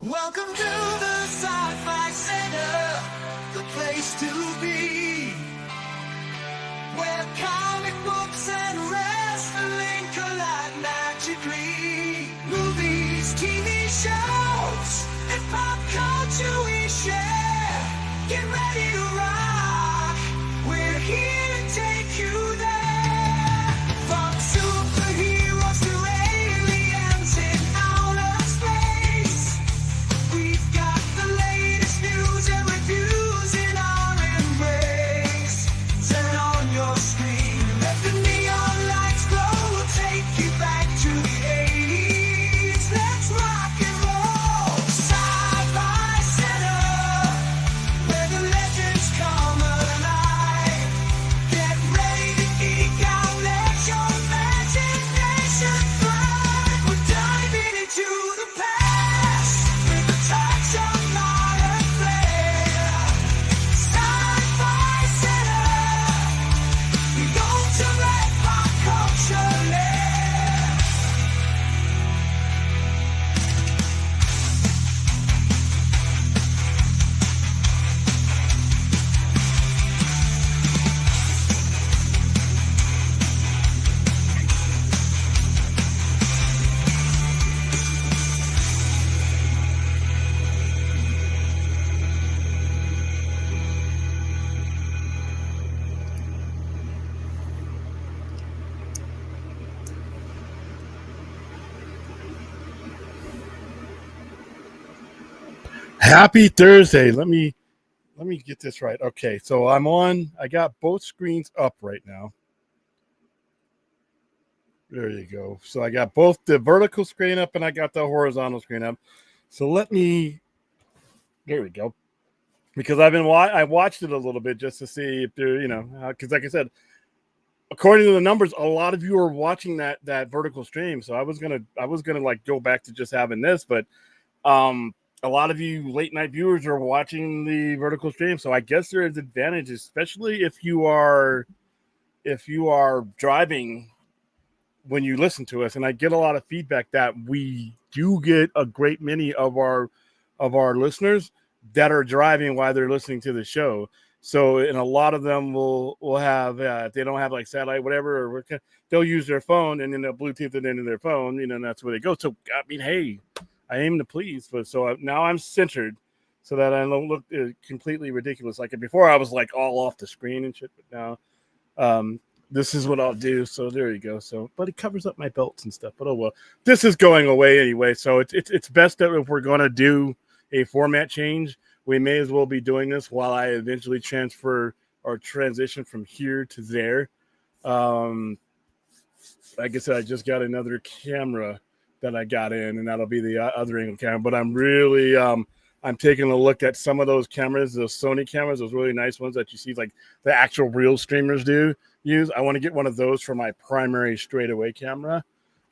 Welcome to the Sci-Fi Center, the place to be, where comic books and wrestling collide magically. Movies, TV shows, and pop culture we share. Get ready to rock, we're here to take you there. From superheroes to aliens in outer space, we've got the latest news and reviews in our embrace. Turn on your screen, let the neon lights glow. We'll take you back to the 80s. Let's rock and roll. Sci-Fi Center, where the legends come alive. Get ready to geek out, let your imagination fly. We're diving into the past with a touch of modern flair. Sci-Fi Center, the ultimate pop culture lair. Happy Thursday. Let me get this right. Okay, so I got both screens up right now. There you go. So I got both the vertical screen up and I got the horizontal screen up. So there we go. Because I watched it a little bit just to see if there, because like I said, according to the numbers, a lot of you are watching that vertical stream. So I was gonna like go back to just having this, but a lot of you late night viewers are watching the vertical stream. So I guess there is advantages, especially if you are driving when you listen to us. And I get a lot of feedback that we do get a great many of our listeners that are driving while they're listening to the show. So, and a lot of them will have, if they don't have like satellite, whatever, or they'll use their phone and then they'll Bluetooth it into their phone, and that's where they go. So, I mean, hey, I aim to please, but so now I'm centered so that I don't look completely ridiculous. Like before, I was like all off the screen and shit, but now this is what I'll do. So there you go. So, but it covers up my belts and stuff. But oh well, this is going away anyway. So it's best that if we're going to do a format change, we may as well be doing this while I eventually transfer or transition from here to there. Like I said, I just got another camera that I got in, and that'll be the other angle camera. But I'm really I'm taking a look at some of those cameras, those Sony cameras, those really nice ones that you see like the actual real streamers use. I want to get one of those for my primary straightaway camera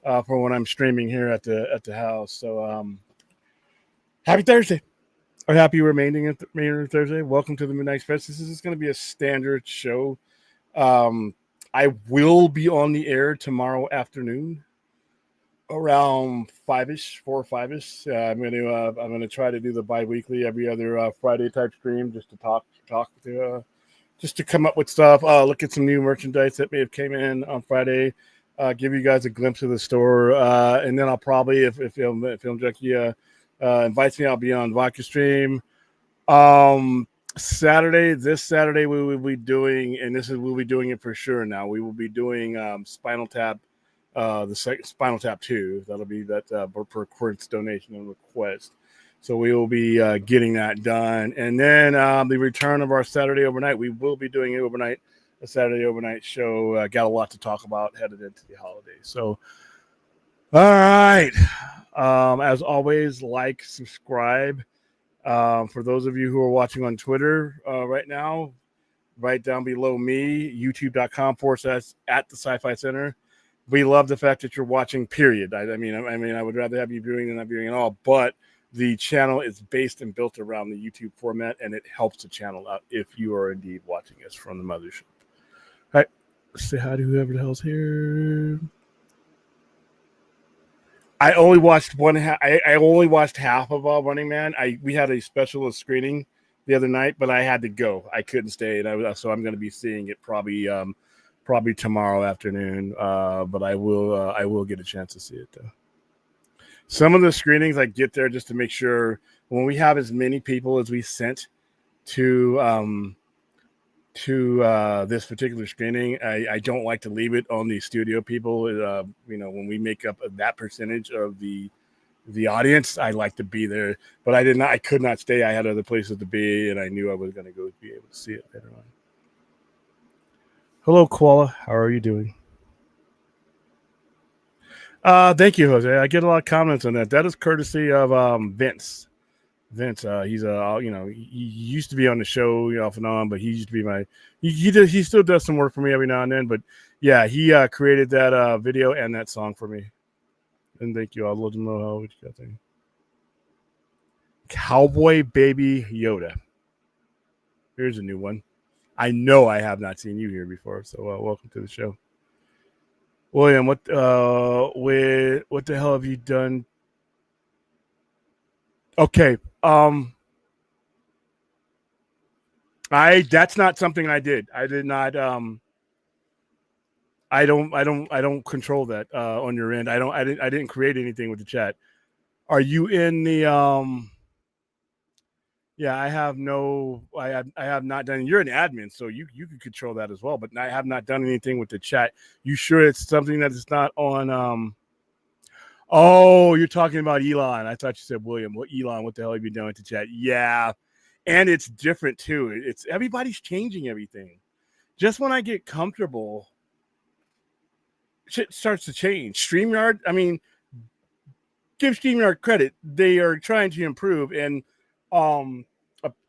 for when I'm streaming here at the house. So happy Thursday. Or happy remaining Thursday. Welcome to the Mdnight Express. This is going to be a standard show. I will be on the air tomorrow afternoon around 5-ish, 4 or 5-ish. I'm gonna try to do the bi-weekly every other Friday type stream just to talk to just to come up with stuff. Look at some new merchandise that may have came in on Friday. Give you guys a glimpse of the store, and then I'll probably if Film Junkie invites me, I'll be on Vodka Stream. This Saturday we will be doing, and we'll be doing it for sure now. We will be doing Spinal Tap, Spinal Tap 2. That'll be that per Quartz donation and request. So we will be getting that done. And then the return of our Saturday overnight. We will be doing a Saturday overnight show. Got a lot to talk about headed into the holidays. So, all right. As always, like, subscribe. For those of you who are watching on Twitter right now, right down below me, youtube.com/at the Sci-Fi Center. We love the fact that you're watching, period. I mean, I would rather have you viewing than not viewing at all, but the channel is based and built around the YouTube format, and it helps the channel out if you are indeed watching us from the mothership. All right. Say hi to whoever the hell's here. I only watched one. I only watched half of Running Man. We had a special screening the other night, but I had to go. I couldn't stay, so I'm going to be seeing it probably tomorrow afternoon. But I will get a chance to see it though. Some of the screenings I get there just to make sure when we have as many people as we sent to this particular screening, I don't like to leave it on the studio people. When we make up that percentage of the audience, I like to be there, but I could not stay. I had other places to be, and I knew I was going to go be able to see it later on. Hello, Koala. How are you doing? Thank you, Jose. I get a lot of comments on that. That is courtesy of Vince. Vince, he's he used to be on the show off and on, but he used to be he still does some work for me every now and then. But yeah, he created that video and that song for me. And thank you. I'll let them know how you got there. Cowboy Baby Yoda. Here's a new one. I know I have not seen you here before, so welcome to the show. William, what the hell have you done? Okay. That's not something I did. I did not I don't control that on your end. I didn't create anything with the chat. Are you in the Yeah, I have not done. You're an admin, so you can control that as well. But I have not done anything with the chat. You sure it's something that is not on? Oh, you're talking about Elon. I thought you said William. What Elon? What the hell have you done with the chat? Yeah, and it's different too. It's everybody's changing everything. Just when I get comfortable, shit starts to change. StreamYard. I mean, give StreamYard credit. They are trying to improve and.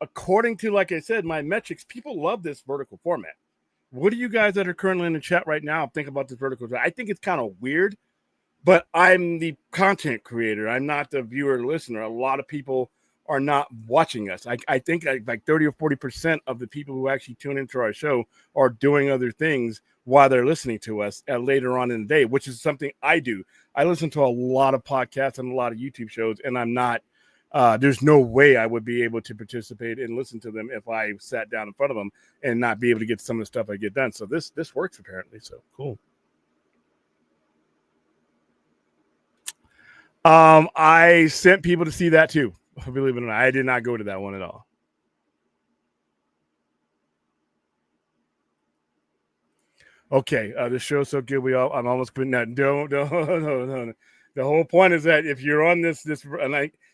According to, like I said, my metrics, people love this vertical format. What do you guys that are currently in the chat right now think about this vertical? I think it's kind of weird, but I'm the content creator. I'm not the viewer or listener. A lot of people are not watching us. I think like 30 or 40% of the people who actually tune into our show are doing other things while they're listening to us later on in the day, which is something I do. I listen to a lot of podcasts and a lot of YouTube shows, and I'm not there's no way I would be able to participate and listen to them if I sat down in front of them and not be able to get some of the stuff I get done. So this works apparently. So cool. I sent people to see that too. Believe it or not, I did not go to that one at all. Okay, the show's so good. I'm almost putting that. No. The whole point is that if you're on this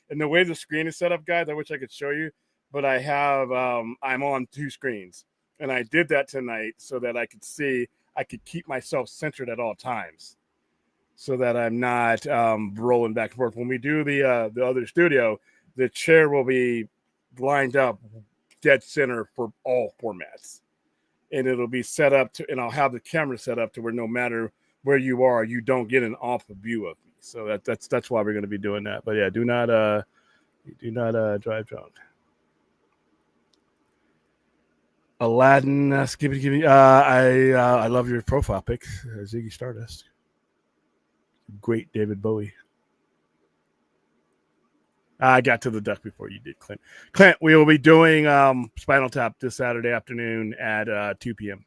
and the way the screen is set up, guys, I wish I could show you, but I have I'm on two screens, and I did that tonight so that I could keep myself centered at all times, so that I'm not rolling back and forth. When we do the other studio, the chair will be lined up dead center for all formats, and it'll be set up to, and I'll have the camera set up to where no matter where you are, you don't get an off view of me. So that's why we're going to be doing that. But yeah, do not drive drunk. Aladdin, Skibbity. I love your profile pic, Ziggy Stardust. Great David Bowie. I got to the duck before you did, Clint. Clint, we will be doing Spinal Tap this Saturday afternoon at 2 p.m.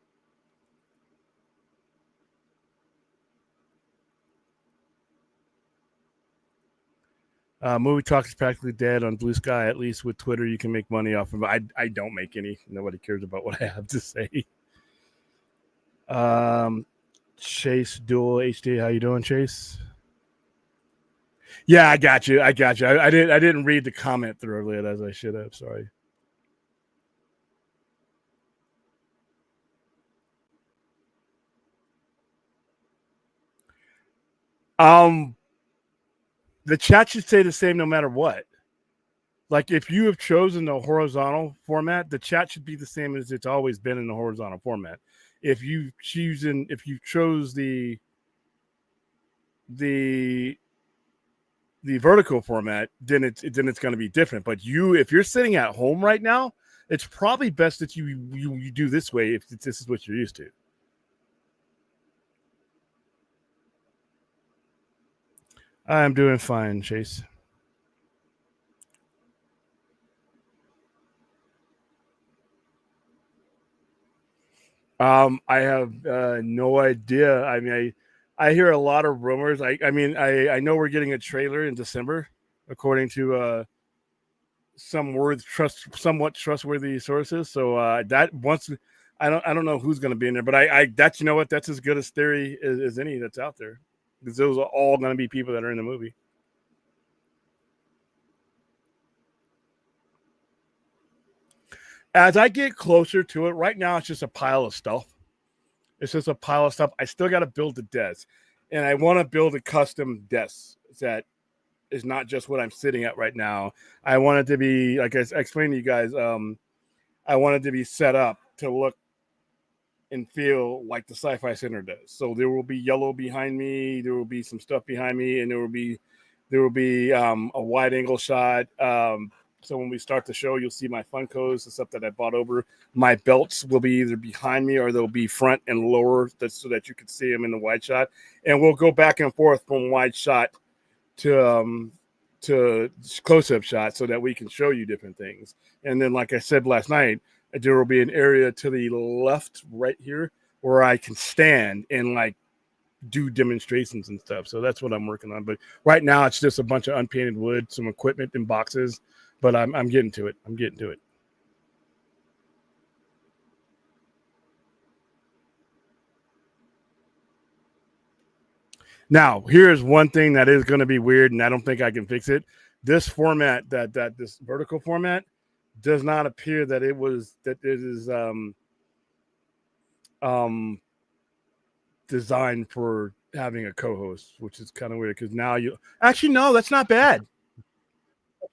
Movie Talk is practically dead on Blue Sky. At least with Twitter, you can make money off of it. I don't make any. Nobody cares about what I have to say. Chase Dual HD. How you doing, Chase? Yeah, I got you. I didn't read the comment thoroughly as I should have. Sorry. The chat should stay the same no matter what. Like if you have chosen the horizontal format, the chat should be the same as it's always been in the horizontal format. If you chose the vertical format, then it's going to be different. But if you're sitting at home right now, it's probably best that you do this way if this is what you're used to. I'm doing fine, Chase. I have no idea. I mean, I hear a lot of rumors. I know we're getting a trailer in December, according to somewhat trustworthy sources. So that once I don't know who's going to be in there, but that's, you know what, that's as good a theory as any that's out there, because those are all going to be people that are in the movie. As I get closer to it, right now it's just a pile of stuff. It's just a pile of stuff. I still got to build the desk, and I want to build a custom desk that is not just what I'm sitting at right now. I want it to be, like I explained to you guys, I want it to be set up to look and feel like the Sci-Fi Center does. So there will be yellow behind me, there will be some stuff behind me, and there will be a wide angle shot. So when we start the show, you'll see my Funkos, the stuff that I bought over. My belts will be either behind me or they'll be front and lower, so that you can see them in the wide shot. And we'll go back and forth from wide shot to close-up shot, so that we can show you different things. And then, like I said last night, there will be an area to the left right here where I can stand and like do demonstrations and stuff. So that's what I'm working on. But right now it's just a bunch of unpainted wood, some equipment in boxes. But I'm getting to it. I'm getting to it. Now, here's one thing that is going to be weird, and I don't think I can fix it. This format, this vertical format, does not appear that it is designed for having a co-host, which is kind of weird, because now you actually, no, that's not bad.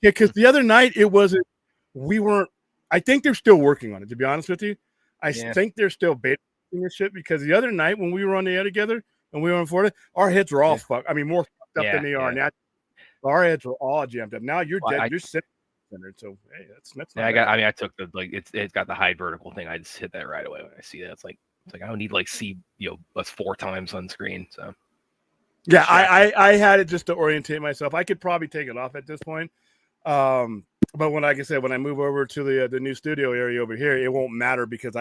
Yeah, because the other night it wasn't. We weren't. I think they're still working on it. To be honest with you, I think they're still beta this shit, because the other night when we were on the air together and we were in Florida, our heads were all fucked. I mean, more fucked up than they are now. Our heads were all jammed up. Now you're dead. You're sitting centered. So hey, that's not bad. I took the it's got the hide vertical thing. I just hit that right away when I see that. It's like I don't need see us 4 times on screen. So yeah, I had it just to orientate myself. I could probably take it off at this point. But when, like I said, when I move over to the new studio area over here, it won't matter, because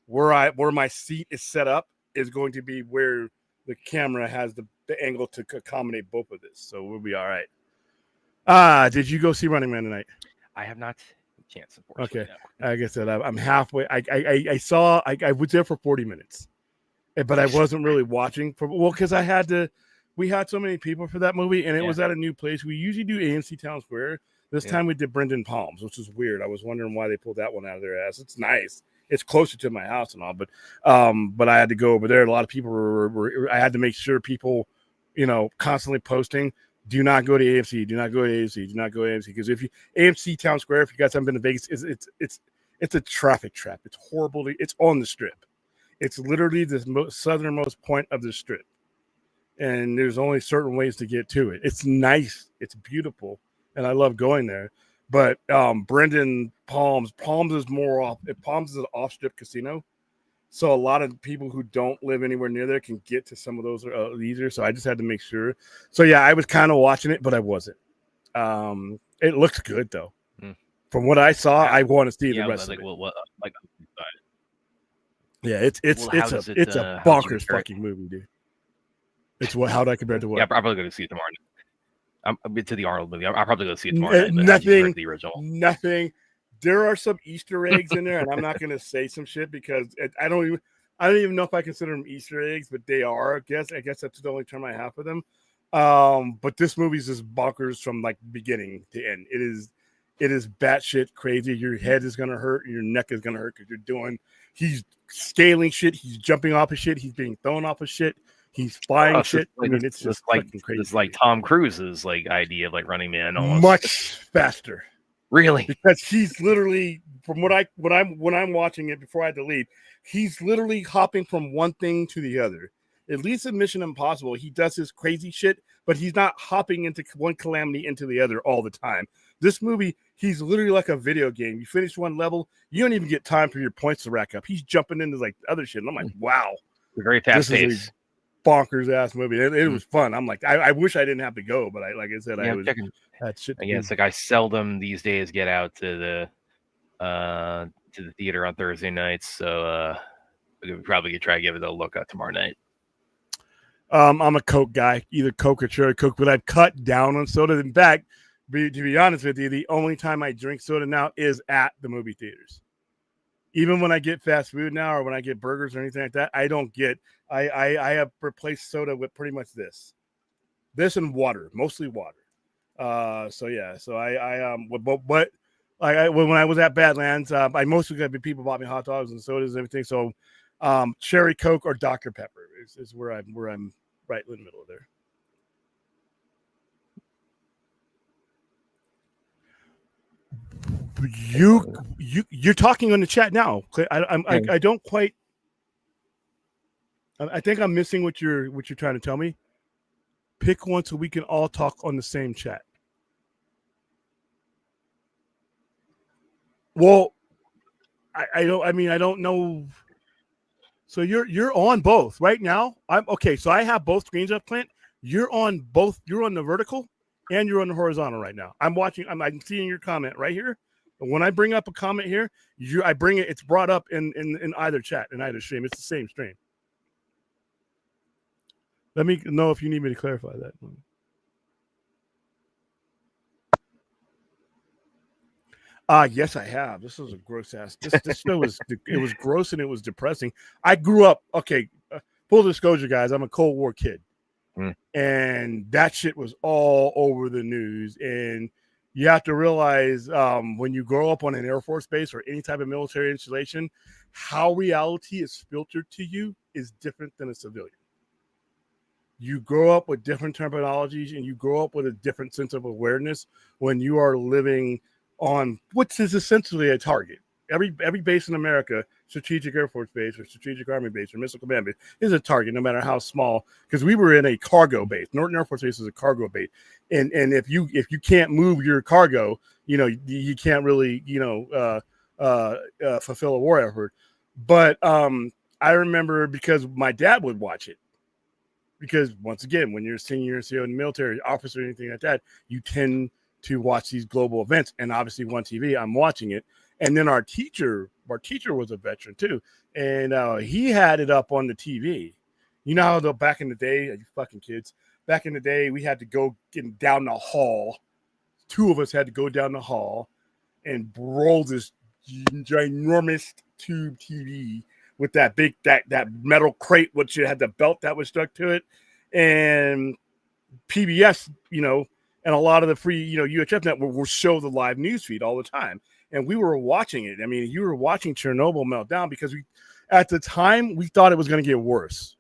where my seat is set up is going to be where the camera has the angle to accommodate both of this. So we'll be all right. Did you go see Running Man tonight? I have not had a chance, unfortunately. Okay. No. Like I said, I'm halfway. I was there for 40 minutes, but I wasn't really watching because we had so many people for that movie, and it was at a new place. We usually do AMC Town Square. This time we did Brendan Palms, which is weird. I was wondering why they pulled that one out of their ass. It's nice. It's closer to my house and all, but I had to go over there. A lot of people I had to make sure people, constantly posting, do not go to AMC, do not go to AMC, do not go to AMC. Because if you AMC Town Square, if you guys haven't been to Vegas, it's a traffic trap. It's horrible. It's on the Strip. It's literally the southernmost point of the Strip, and there's only certain ways to get to it. It's nice. It's beautiful. And I love going there. But Brendan Palms is Palms is an off-strip casino. So a lot of people who don't live anywhere near there can get to some of those easier. So I just had to make sure. So yeah, I was kind of watching it, but I wasn't. It looks good though. From what I saw, I want to see the rest of it. Yeah, it's a bonkers fucking movie, dude. It's how do I compare it to what? Yeah, I'm probably going to see it tomorrow. I'm to the Arnold movie. I'll probably go see it tomorrow night. The original. Nothing. There are some Easter eggs in there, and I'm not going to say some shit because I don't even know if I consider them Easter eggs, but they are. I guess that's the only term I have for them. But this movie's just bonkers from like beginning to end. It is batshit crazy. Your head is gonna hurt, your neck is gonna hurt because he's scaling shit, he's jumping off of shit, he's being thrown off of shit. He's flying shit. It's just fucking crazy. It's like Tom Cruise's idea of Running Man, almost much faster. Really? Because he's literally, from when I'm watching it before I had to leave, he's literally hopping from one thing to the other. At least in Mission Impossible, he does his crazy shit, but he's not hopping into one calamity into the other all the time. This movie, he's literally like a video game. You finish one level, you don't even get time for your points to rack up. He's jumping into other shit. And I'm like, wow. Very fast pace. bonkers ass movie. It was fun. I'm like, I wish I didn't have to go, but like I said, Yeah, I was checking. that shit. Again, it's like I seldom these days get out to the theater on Thursday nights, so we probably could try to give it a look at tomorrow night. I'm a Coke guy, either Coke or cherry Coke, but I've cut down on soda. In fact, to be honest with you, the only time I drink soda now is at the movie theaters. Even when I get fast food now, or when I get burgers or anything like that, I don't get. I have replaced soda with pretty much this and water, mostly water. So yeah, so but when I was at Badlands, I mostly got people bought me hot dogs and sodas and everything. So, cherry Coke or Dr. Pepper is where I'm right in the middle of there. You're talking on the chat now. I don't quite. I think I'm missing what you're trying to tell me. Pick one so we can all talk on the same chat. Well, I don't know. So you're on both right now. I'm okay. So I have both screens up, Clint. You're on both. You're on the vertical and you're on the horizontal right now. I'm watching. I'm seeing your comment right here. When I bring up a comment here, I bring it. It's brought up in either chat, in either stream. It's the same stream. Let me know if you need me to clarify that. Yes, I have. This was a gross ass. This show was gross and it was depressing. I grew up. Okay, full disclosure, guys. I'm a Cold War kid, and that shit was all over the news. And you have to realize when you grow up on an Air Force base or any type of military installation, how reality is filtered to you is different than a civilian. You grow up with different terminologies and you grow up with a different sense of awareness when you are living on which is essentially a target. Every base in America, strategic Air Force base or strategic Army base or missile command base, is a target, no matter how small. Because we were in a cargo base. Norton Air Force Base is a cargo base, and if you can't move your cargo, you can't really fulfill a war effort. But I remember because my dad would watch it. Because once again, when you're a senior CO in the military officer or anything like that, you tend to watch these global events. And obviously on TV, I'm watching it. And then our teacher was a veteran too. And he had it up on the TV. You know how back in the day, you fucking kids, back in the day, we had to go get down the hall. Two of us had to go down the hall and roll this ginormous tube TV with that big that metal crate, which had the belt that was stuck to it, and PBS, and a lot of the free, UHF network will show the live news feed all the time, and we were watching it. I mean, you were watching Chernobyl melt down because at the time, we thought it was going to get worse.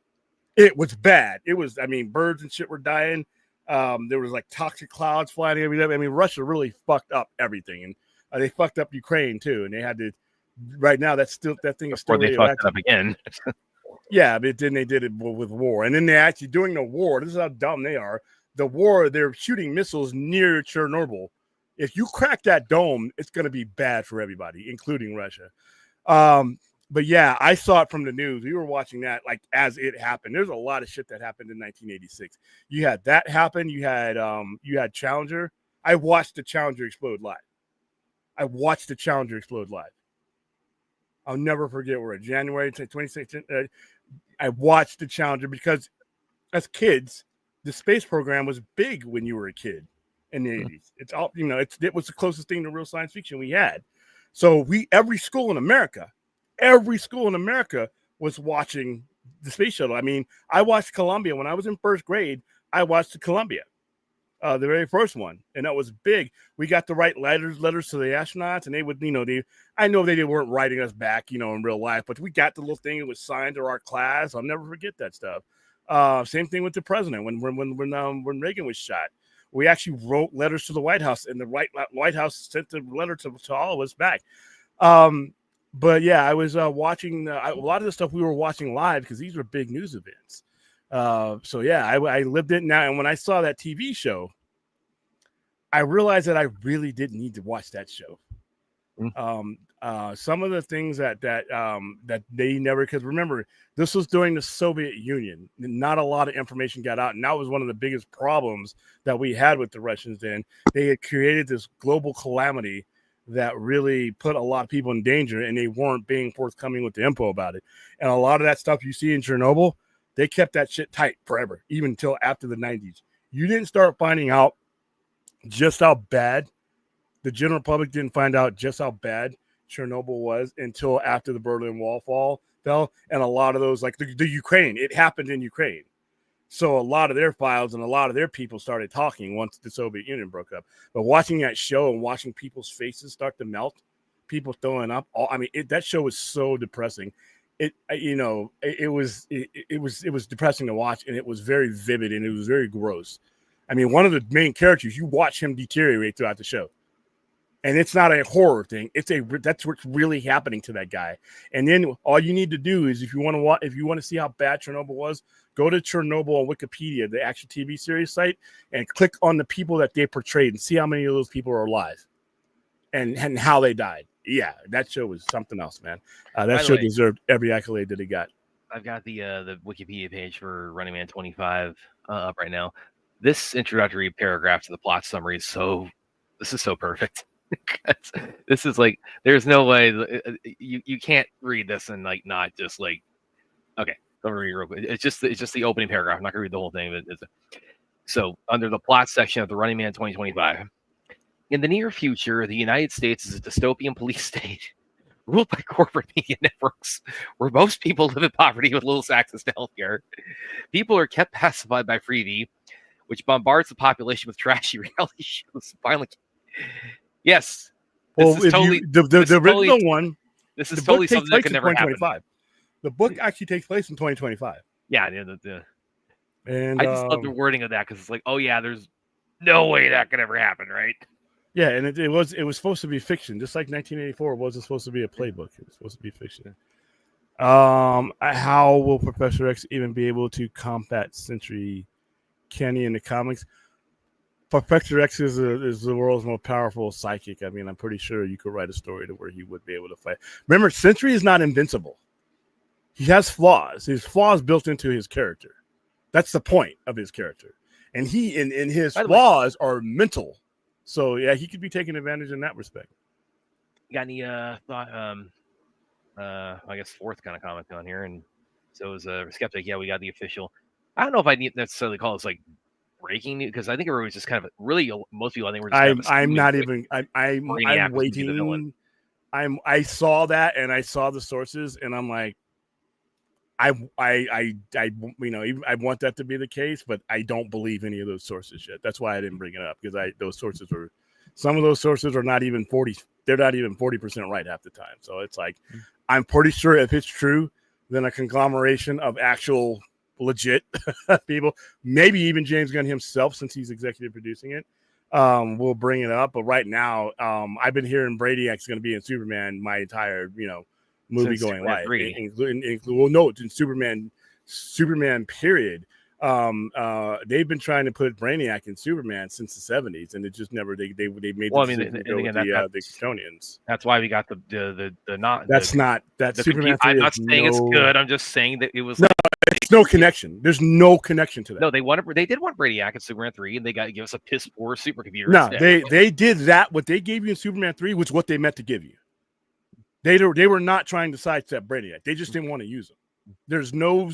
It was bad. It was, birds and shit were dying. There was like toxic clouds flying every day. Russia really fucked up everything, and they fucked up Ukraine too, and they had to. Right now, that thing is still they fucked it up again. Yeah, but then they did it with war, and then they actually during the war. This is how dumb they are. The war, they're shooting missiles near Chernobyl. If you crack that dome, it's going to be bad for everybody, including Russia. But yeah, I saw it from the news. We were watching that like as it happened. There's a lot of shit that happened in 1986. You had that happen. You had Challenger. I watched the Challenger explode live. I'll never forget. We're in January 26th. I watched the Challenger because as kids, the space program was big when you were a kid in the 80s. It's all, it was the closest thing to real science fiction we had. So every school in America was watching the space shuttle. I watched Columbia when I was in first grade. I watched the Columbia. The very first one, and that was big. We got to write letters to the astronauts, and they would, I know they weren't writing us back, in real life, but we got the little thing. It was signed to our class. I'll never forget that stuff. Same thing with the president when Reagan was shot. We actually wrote letters to the White House, and the White House sent the letter to all of us back. But yeah, I was watching a lot of the stuff we were watching live because these were big news events. So yeah, I lived it now. And when I saw that TV show, I realized that I really didn't need to watch that show. Some of the things that they never, because remember, this was during the Soviet Union. Not a lot of information got out, and that was one of the biggest problems that we had with the Russians. Then they had created this global calamity that really put a lot of people in danger, and they weren't being forthcoming with the info about it. And a lot of that stuff you see in Chernobyl, they kept that shit tight forever, even until after the 90s. You didn't start finding out just how bad, the general public didn't find out just how bad Chernobyl was until after the Berlin Wall fell. And a lot of those, like the Ukraine, it happened in Ukraine. So a lot of their files and a lot of their people started talking once the Soviet Union broke up. But watching that show and watching people's faces start to melt, people throwing up, that show was so depressing. It was depressing to watch, and it was very vivid, and it was very gross. I mean, one of the main characters, you watch him deteriorate throughout the show. And it's not a horror thing. That's what's really happening to that guy. And then all you need to do is, if you want to see how bad Chernobyl was, go to Chernobyl on Wikipedia, the actual TV series site, and click on the people that they portrayed and see how many of those people are alive and how they died. Yeah, that show was something else, man. That show deserved every accolade that it got. I've got the Wikipedia page for Running Man 25 up right now. This introductory paragraph to the plot summary is so perfect. This is like, there's no way you can't read this and like not just like, okay, let me read it real quick. It's just the opening paragraph. I'm not gonna read the whole thing. So under the plot section of the Running Man 2025, in the near future, the United States is a dystopian police state ruled by corporate media networks, where most people live in poverty with little access to healthcare. People are kept pacified by Freevee, which bombards the population with trashy reality shows. Finally. Yes. Well, the original one. This is totally something that could never happen. The book actually takes place in 2025. Yeah, and I just love the wording of that, because it's like, oh yeah, there's no way that could ever happen, right? Yeah, and it was supposed to be fiction, just like 1984 wasn't supposed to be a playbook. It was supposed to be fiction. How will Professor X even be able to combat Sentry Kenny in the comics? Professor X is the world's most powerful psychic. I mean, I'm pretty sure you could write a story to where he would be able to fight. Remember, Sentry is not invincible. He has flaws. His flaws built into his character. That's the point of his character. And his flaws are mental. So yeah, he could be taken advantage in that respect. You got any thought? I guess fourth kind of comment on here, and so as a skeptic, yeah, we got the official. I don't know if I need necessarily call this like breaking news, because I think it was just kind of really most people. I think we're just. I'm waiting. I saw that, and I saw the sources, and I'm like, I want that to be the case, but I don't believe any of those sources yet. That's why I didn't bring it up, because some of those sources are not even 40. They're not even 40% right half the time. So it's like, I'm pretty sure if it's true, then a conglomeration of actual legit people, maybe even James Gunn himself, since he's executive producing it, will bring it up. But right now, I've been hearing Brainiac's going to be in Superman my entire, movie Since going live, Superman in Superman period. They've been trying to put Brainiac in Superman since the 70s, and it just never they made the Kryptonians. That's why we got the not. That's not that Superman. I'm not saying it's good. I'm just saying that it was it's no connection. There's no connection to that. No, they did want Brainiac in Superman 3, and they got to give us a piss poor supercomputer. No, they did that. What they gave you in Superman 3 was what they meant to give you. They were not trying to sidestep Brainiac. They just didn't want to use him. There's no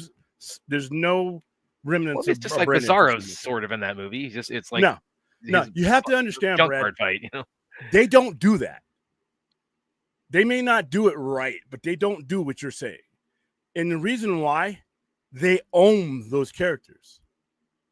remnants. It's just like Bizarro's sort of in that movie. It's like no. You have to understand, Brad. Fight, They don't do that. They may not do it right, but they don't do what you're saying. And the reason why, they own those characters.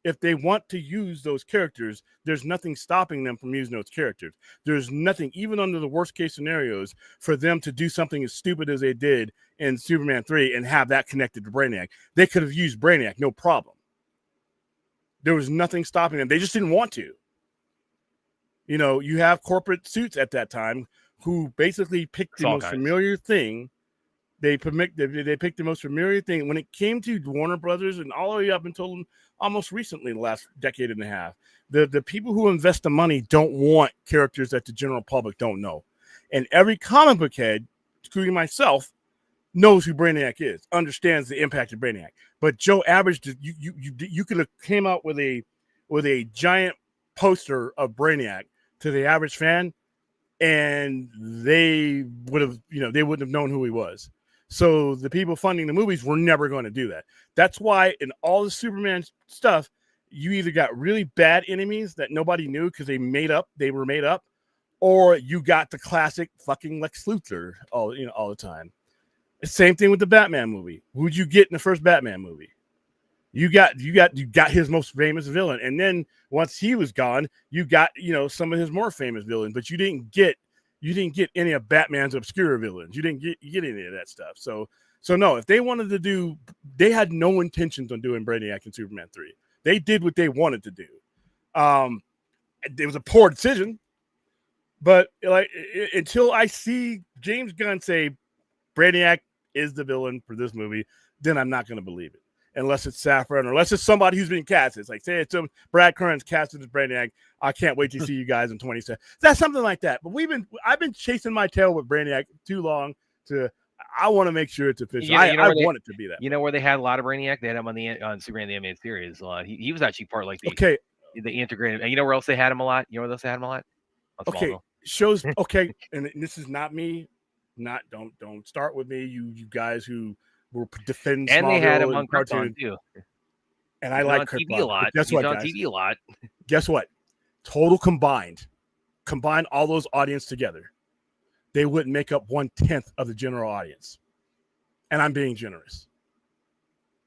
If they want to use those characters, there's nothing stopping them from using those characters. There's nothing, even under the worst case scenarios, for them to do something as stupid as they did in Superman 3 and have that connected to Brainiac. They could have used Brainiac, no problem. There was nothing stopping them. They just didn't want to. You have corporate suits at that time who basically picked the most familiar thing. They picked the most familiar thing when it came to Warner Brothers, and all the way up until almost recently, the last decade and a half. The people who invest the money don't want characters that the general public don't know. And every comic book head, including myself, knows who Brainiac is, understands the impact of Brainiac. But Joe Average, you could have came out with a giant poster of Brainiac to the average fan, and they would have, they wouldn't have known who he was. So the people funding the movies were never going to do that. That's why in all the Superman stuff, you either got really bad enemies that nobody knew because they were made up, or you got the classic fucking Lex Luthor all the time. Same thing with the Batman movie. Who'd you get in the first Batman movie? You got his most famous villain, and then once he was gone, you got some of his more famous villains, but you didn't get any of Batman's obscure villains. You didn't get any of that stuff. So no, if they wanted to do, they had no intentions on doing Brainiac in Superman 3. They did what they wanted to do. It was a poor decision, but until I see James Gunn say Brainiac is the villain for this movie, then I'm not going to believe it. Unless it's Saffron, or unless it's somebody who's been casted. It's like, say it's Brad Kearns casted as Brainiac. I can't wait to see you guys in 2020. That's something like that. But I've been chasing my tail with Brainiac too long I want to make sure it's official. I want it to be that. You know where they had a lot of Brainiac? They had him on Superman the Animated Series a lot. He was actually part of the integrated. And you know where else they had him a lot? You know where else they had him a lot? Okay, shows. Okay, and this is not me. Don't start with me. You guys who will defend. And they had him on cartoon too. And I like TV a lot. Guess what, on guys? TV a lot. Guess what? Total combine all those audience together, they wouldn't make up 1/10 of the general audience. And I'm being generous.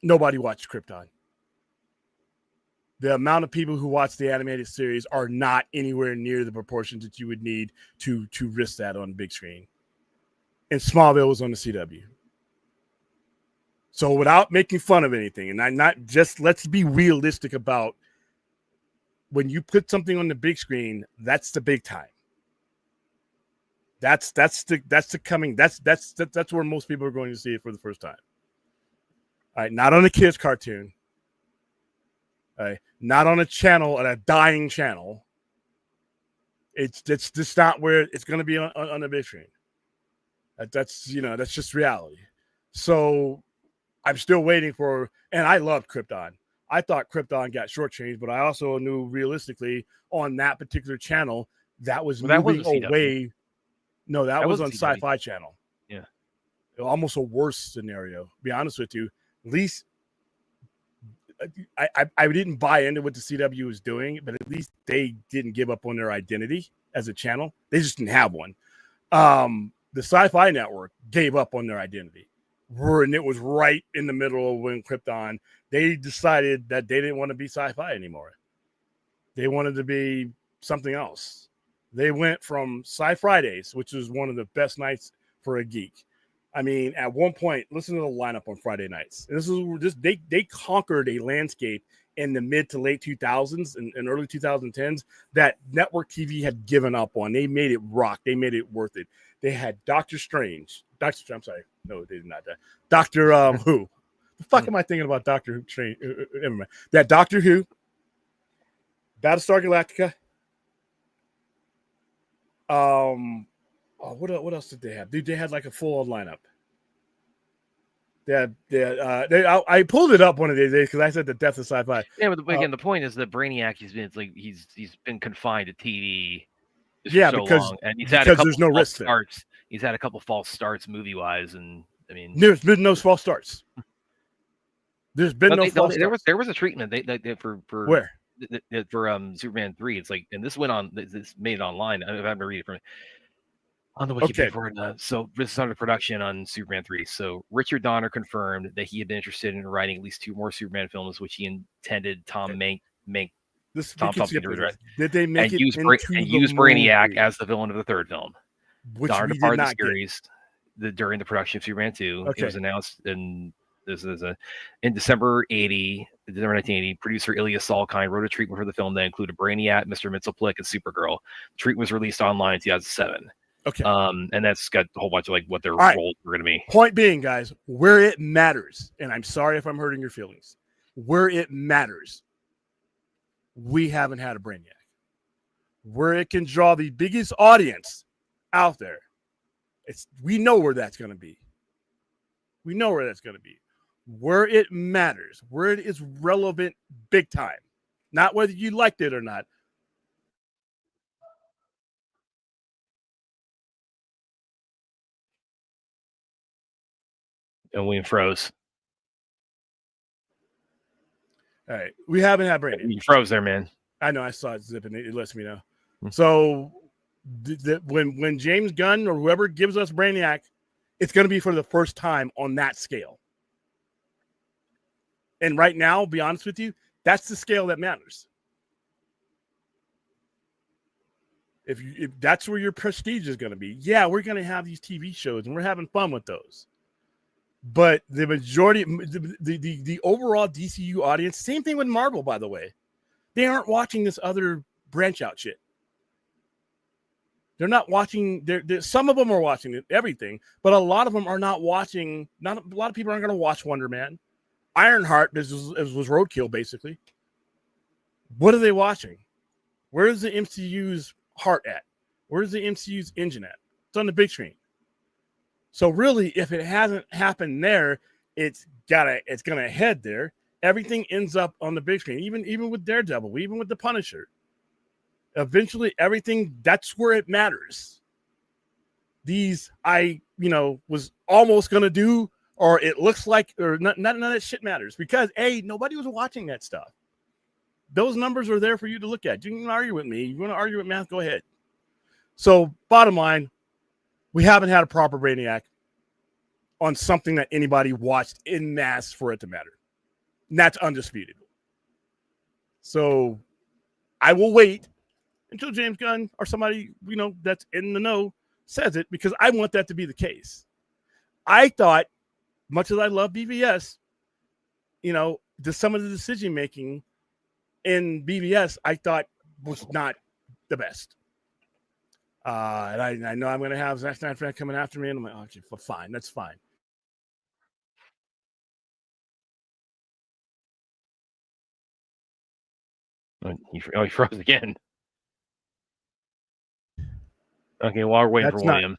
Nobody watched Krypton. The amount of people who watch the animated series are not anywhere near the proportions that you would need to risk that on the big screen. And Smallville was on the CW. So without making fun of anything, and let's be realistic about when you put something on the big screen, that's the big time. That's where most people are going to see it for the first time. All right, not on a kids cartoon. All right, not on a channel, a dying channel. It's just not where it's going to be on the big screen. That's just reality. So I'm still waiting for, and I loved Krypton. I thought Krypton got shortchanged, but I also knew realistically on that particular channel that was moving away. No, that was on Sci-Fi Channel. Yeah, almost a worse scenario. To be honest with you, at least I didn't buy into what the CW was doing, but at least they didn't give up on their identity as a channel. They just didn't have one. The Sci-Fi Network gave up on their identity. And it was right in the middle of when Krypton, they decided that they didn't want to be sci-fi anymore. They wanted to be something else. They went from Sci Fridays, which was one of the best nights for a geek. I mean, at one point, listen to the lineup on Friday nights. They conquered a landscape in the mid to late 2000s and early 2010s that network TV had given up on. They made it rock. They made it worth it. They had Doctor Strange. I'm sorry. No, they did not. Doctor Who. The fuck am I thinking about Doctor Who? Strange. Never mind. That Doctor Who. Battlestar Galactica. What else did they have? Dude, they had like a full-on lineup. I pulled it up one of these days because I said the death of sci-fi. Yeah, but again, the point is that Brainiac he's been confined to TV. Yeah, so because long, and he's had a couple there's no risk starts. He's had a couple false starts movie-wise, and I mean, there's been no false starts. There's been no false starts. There was a treatment they for where for Superman 3. It's like, and this went on. This made it online. I haven't read it from on the Wikipedia for it. So this is under production on Superman 3. So Richard Donner confirmed that he had been interested in writing at least 2 more Superman films, which he intended Tom Thompson to direct. Did they make and use Brainiac as the villain of the 3rd film? Which Donner we departed did the not series during the production of Superman 2. Okay. It was announced in December 1980. Producer Ilya Salkind wrote a treatment for the film that included Brainiac, Mr. Mxyzptlk, and Supergirl. The treatment was released online in 2007. Okay. And that's got a whole bunch of like what their roles were going to be. Point being, guys, where it matters, and I'm sorry if I'm hurting your feelings, where it matters, we haven't had a Brainiac. Where it can draw the biggest audience out there, We know where that's going to be. We know where that's going to be. Where it matters, where it is relevant big time. Not whether you liked it or not. And we froze. All right. We haven't had Brandon. You froze there, man. I know. I saw it zipping. It lets me know. So when James Gunn or whoever gives us Brainiac, it's going to be for the first time on that scale. And right now, be honest with you, that's the scale that matters. If that's where your prestige is going to be, yeah, we're going to have these TV shows and we're having fun with those. But the majority, the overall DCU audience, same thing with Marvel, by the way, they aren't watching this other branch out shit. They're not watching. Some of them are watching everything, but a lot of them are not watching. Not a lot of people aren't going to watch Wonder Man. Ironheart was roadkill, basically. What are they watching? Where's the MCU's heart at? Where's the MCU's engine at? It's on the big screen. So really, if it hasn't happened there, it's gonna head there. Everything ends up on the big screen, even with Daredevil, even with the Punisher. Eventually, everything, that's where it matters. These was almost gonna do, or it looks like, or none of that shit matters because nobody was watching that stuff. Those numbers are there for you to look at. You can argue with me. You want to argue with math? Go ahead. So, bottom line, we haven't had a proper Brainiac on something that anybody watched en masse for it to matter. And that's undisputed. So, I will wait until James Gunn or somebody, that's in the know says it, because I want that to be the case. I thought, much as I love BVS, some of the decision making in BVS, I thought was not the best. And I know I'm going to have Zack Snyder coming after me, and I'm like, okay, fine, that's fine. He froze again. Okay, while we're waiting for William.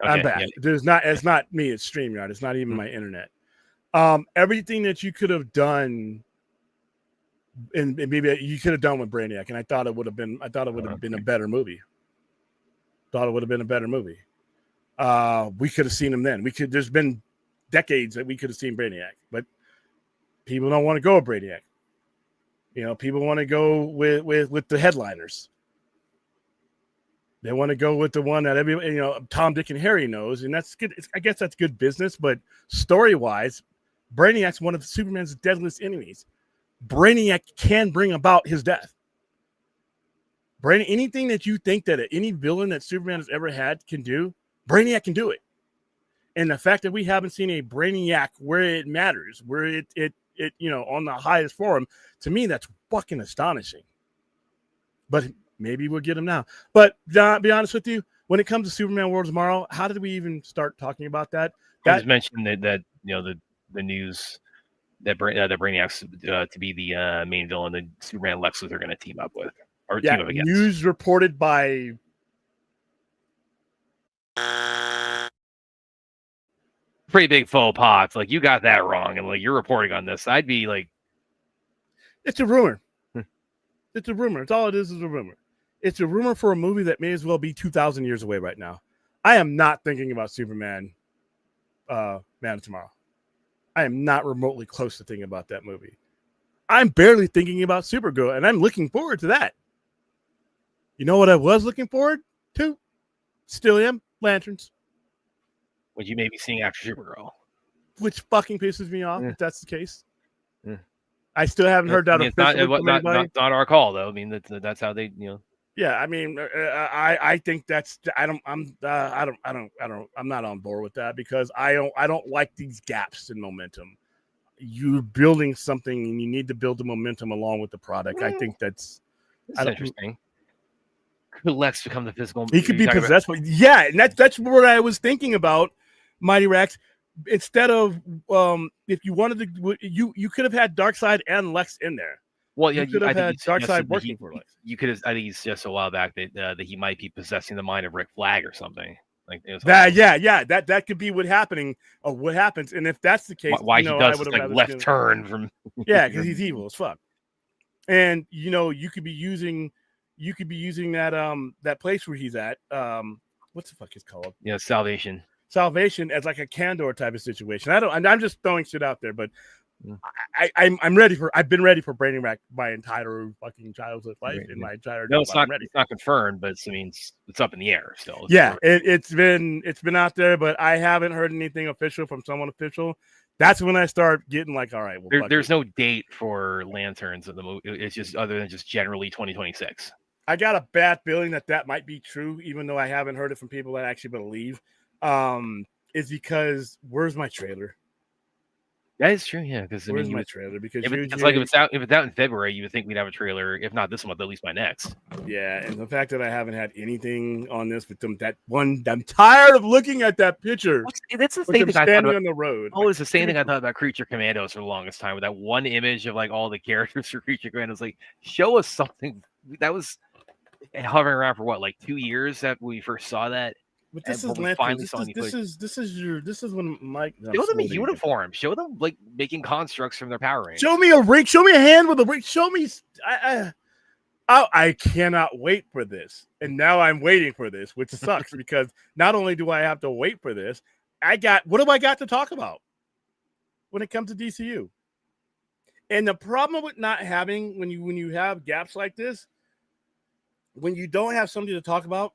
Okay, I'm back. Yeah. It's not me, it's StreamYard. It's not even my internet. Everything that you could have done, and maybe you could have done with Brainiac, and I thought it would have been a better movie. We could have seen him then. There's been decades that we could have seen Brainiac, but people don't want to go with Brainiac. People want to go with the headliners. They want to go with the one that Tom, Dick, and Harry knows, and that's good. I guess that's good business, but story-wise, Brainiac's one of Superman's deadliest enemies. Brainiac can bring about his death. Anything that you think that any villain that Superman has ever had can do, Brainiac can do it. And the fact that we haven't seen a Brainiac where it matters, where it on the highest form, to me, that's fucking astonishing. But maybe we'll get him now. But be honest with you, when it comes to Superman World Tomorrow, how did we even start talking about that? I just mentioned that the news that Brainiac's to be the main villain that Superman and Lex Luthor are going to team up with, or team up against. News reported by pretty big faux pas. It's like, you got that wrong, and like, you're reporting on this. I'd be like, it's a rumor. It's a rumor. It's all it is a rumor. It's a rumor for a movie that may as well be 2,000 years away right now. I am not thinking about Superman, Man of Tomorrow. I am not remotely close to thinking about that movie. I'm barely thinking about Supergirl, and I'm looking forward to that. You know what I was looking forward to? Still am. Lanterns. What you may be seeing after Supergirl. Which fucking pisses me off, if that's the case. Yeah. I still haven't heard that officially from anybody. Not our call, though. I mean, that's how they, Yeah, I mean, I think that's I'm not on board with that, because I don't like these gaps in momentum. You're building something, and you need to build the momentum along with the product. I think that's interesting. Could Lex become the physical? He could be possessed, but yeah, and that's what I was thinking about, Mighty Rex. Instead of if you wanted to, you could have had Darkseid and Lex in there. Well, yeah, you could have had Darkseid working for Lex. You could have. I think he suggested a while back that he might be possessing the mind of Rick Flag or something. Like it was That hilarious. yeah, that could be what happens. And if that's the case, Why he I does would this have like rather left seen. turn from Yeah, because he's evil as fuck. And you could be using that place where he's at. What's the fuck is called? Salvation. Salvation as like a Candor type of situation. I'm just throwing shit out there, but Mm. I've been ready for bringing back my entire fucking childhood life in my entire No, adult life. I'm ready. it's not confirmed, but it's up in the air still. Yeah, it's been out there, but I haven't heard anything official from someone official. That's when I start getting like, all right, well, There's no date for Lanterns in the movie. It's just other than just generally 2026. I got a bad feeling that might be true, even though I haven't heard it from people that actually believe. Is because where's my trailer? That is true, yeah. Because where's my trailer? Because if it's out in February, you would think we'd have a trailer. If not this month, at least by next. Yeah, and the fact that I haven't had anything on this with them, I'm tired of looking at that picture. That's the same thing I thought standing on the road. Oh, it's the same thing I thought about Creature Commandos for the longest time with that one image of like all the characters for Creature Commandos. Like, show us something that was hovering around for what, like 2 years that we first saw that. But this is Lanterns. This is when Mike. Show them a uniform. Show them like making constructs from their Power Rangers. Show me a ring. Show me a hand with a ring. Show me. I cannot wait for this, and now I'm waiting for this, which sucks because not only do I have to wait for this, what have I got to talk about when it comes to DCU? And the problem with not having when you have gaps like this, when you don't have something to talk about,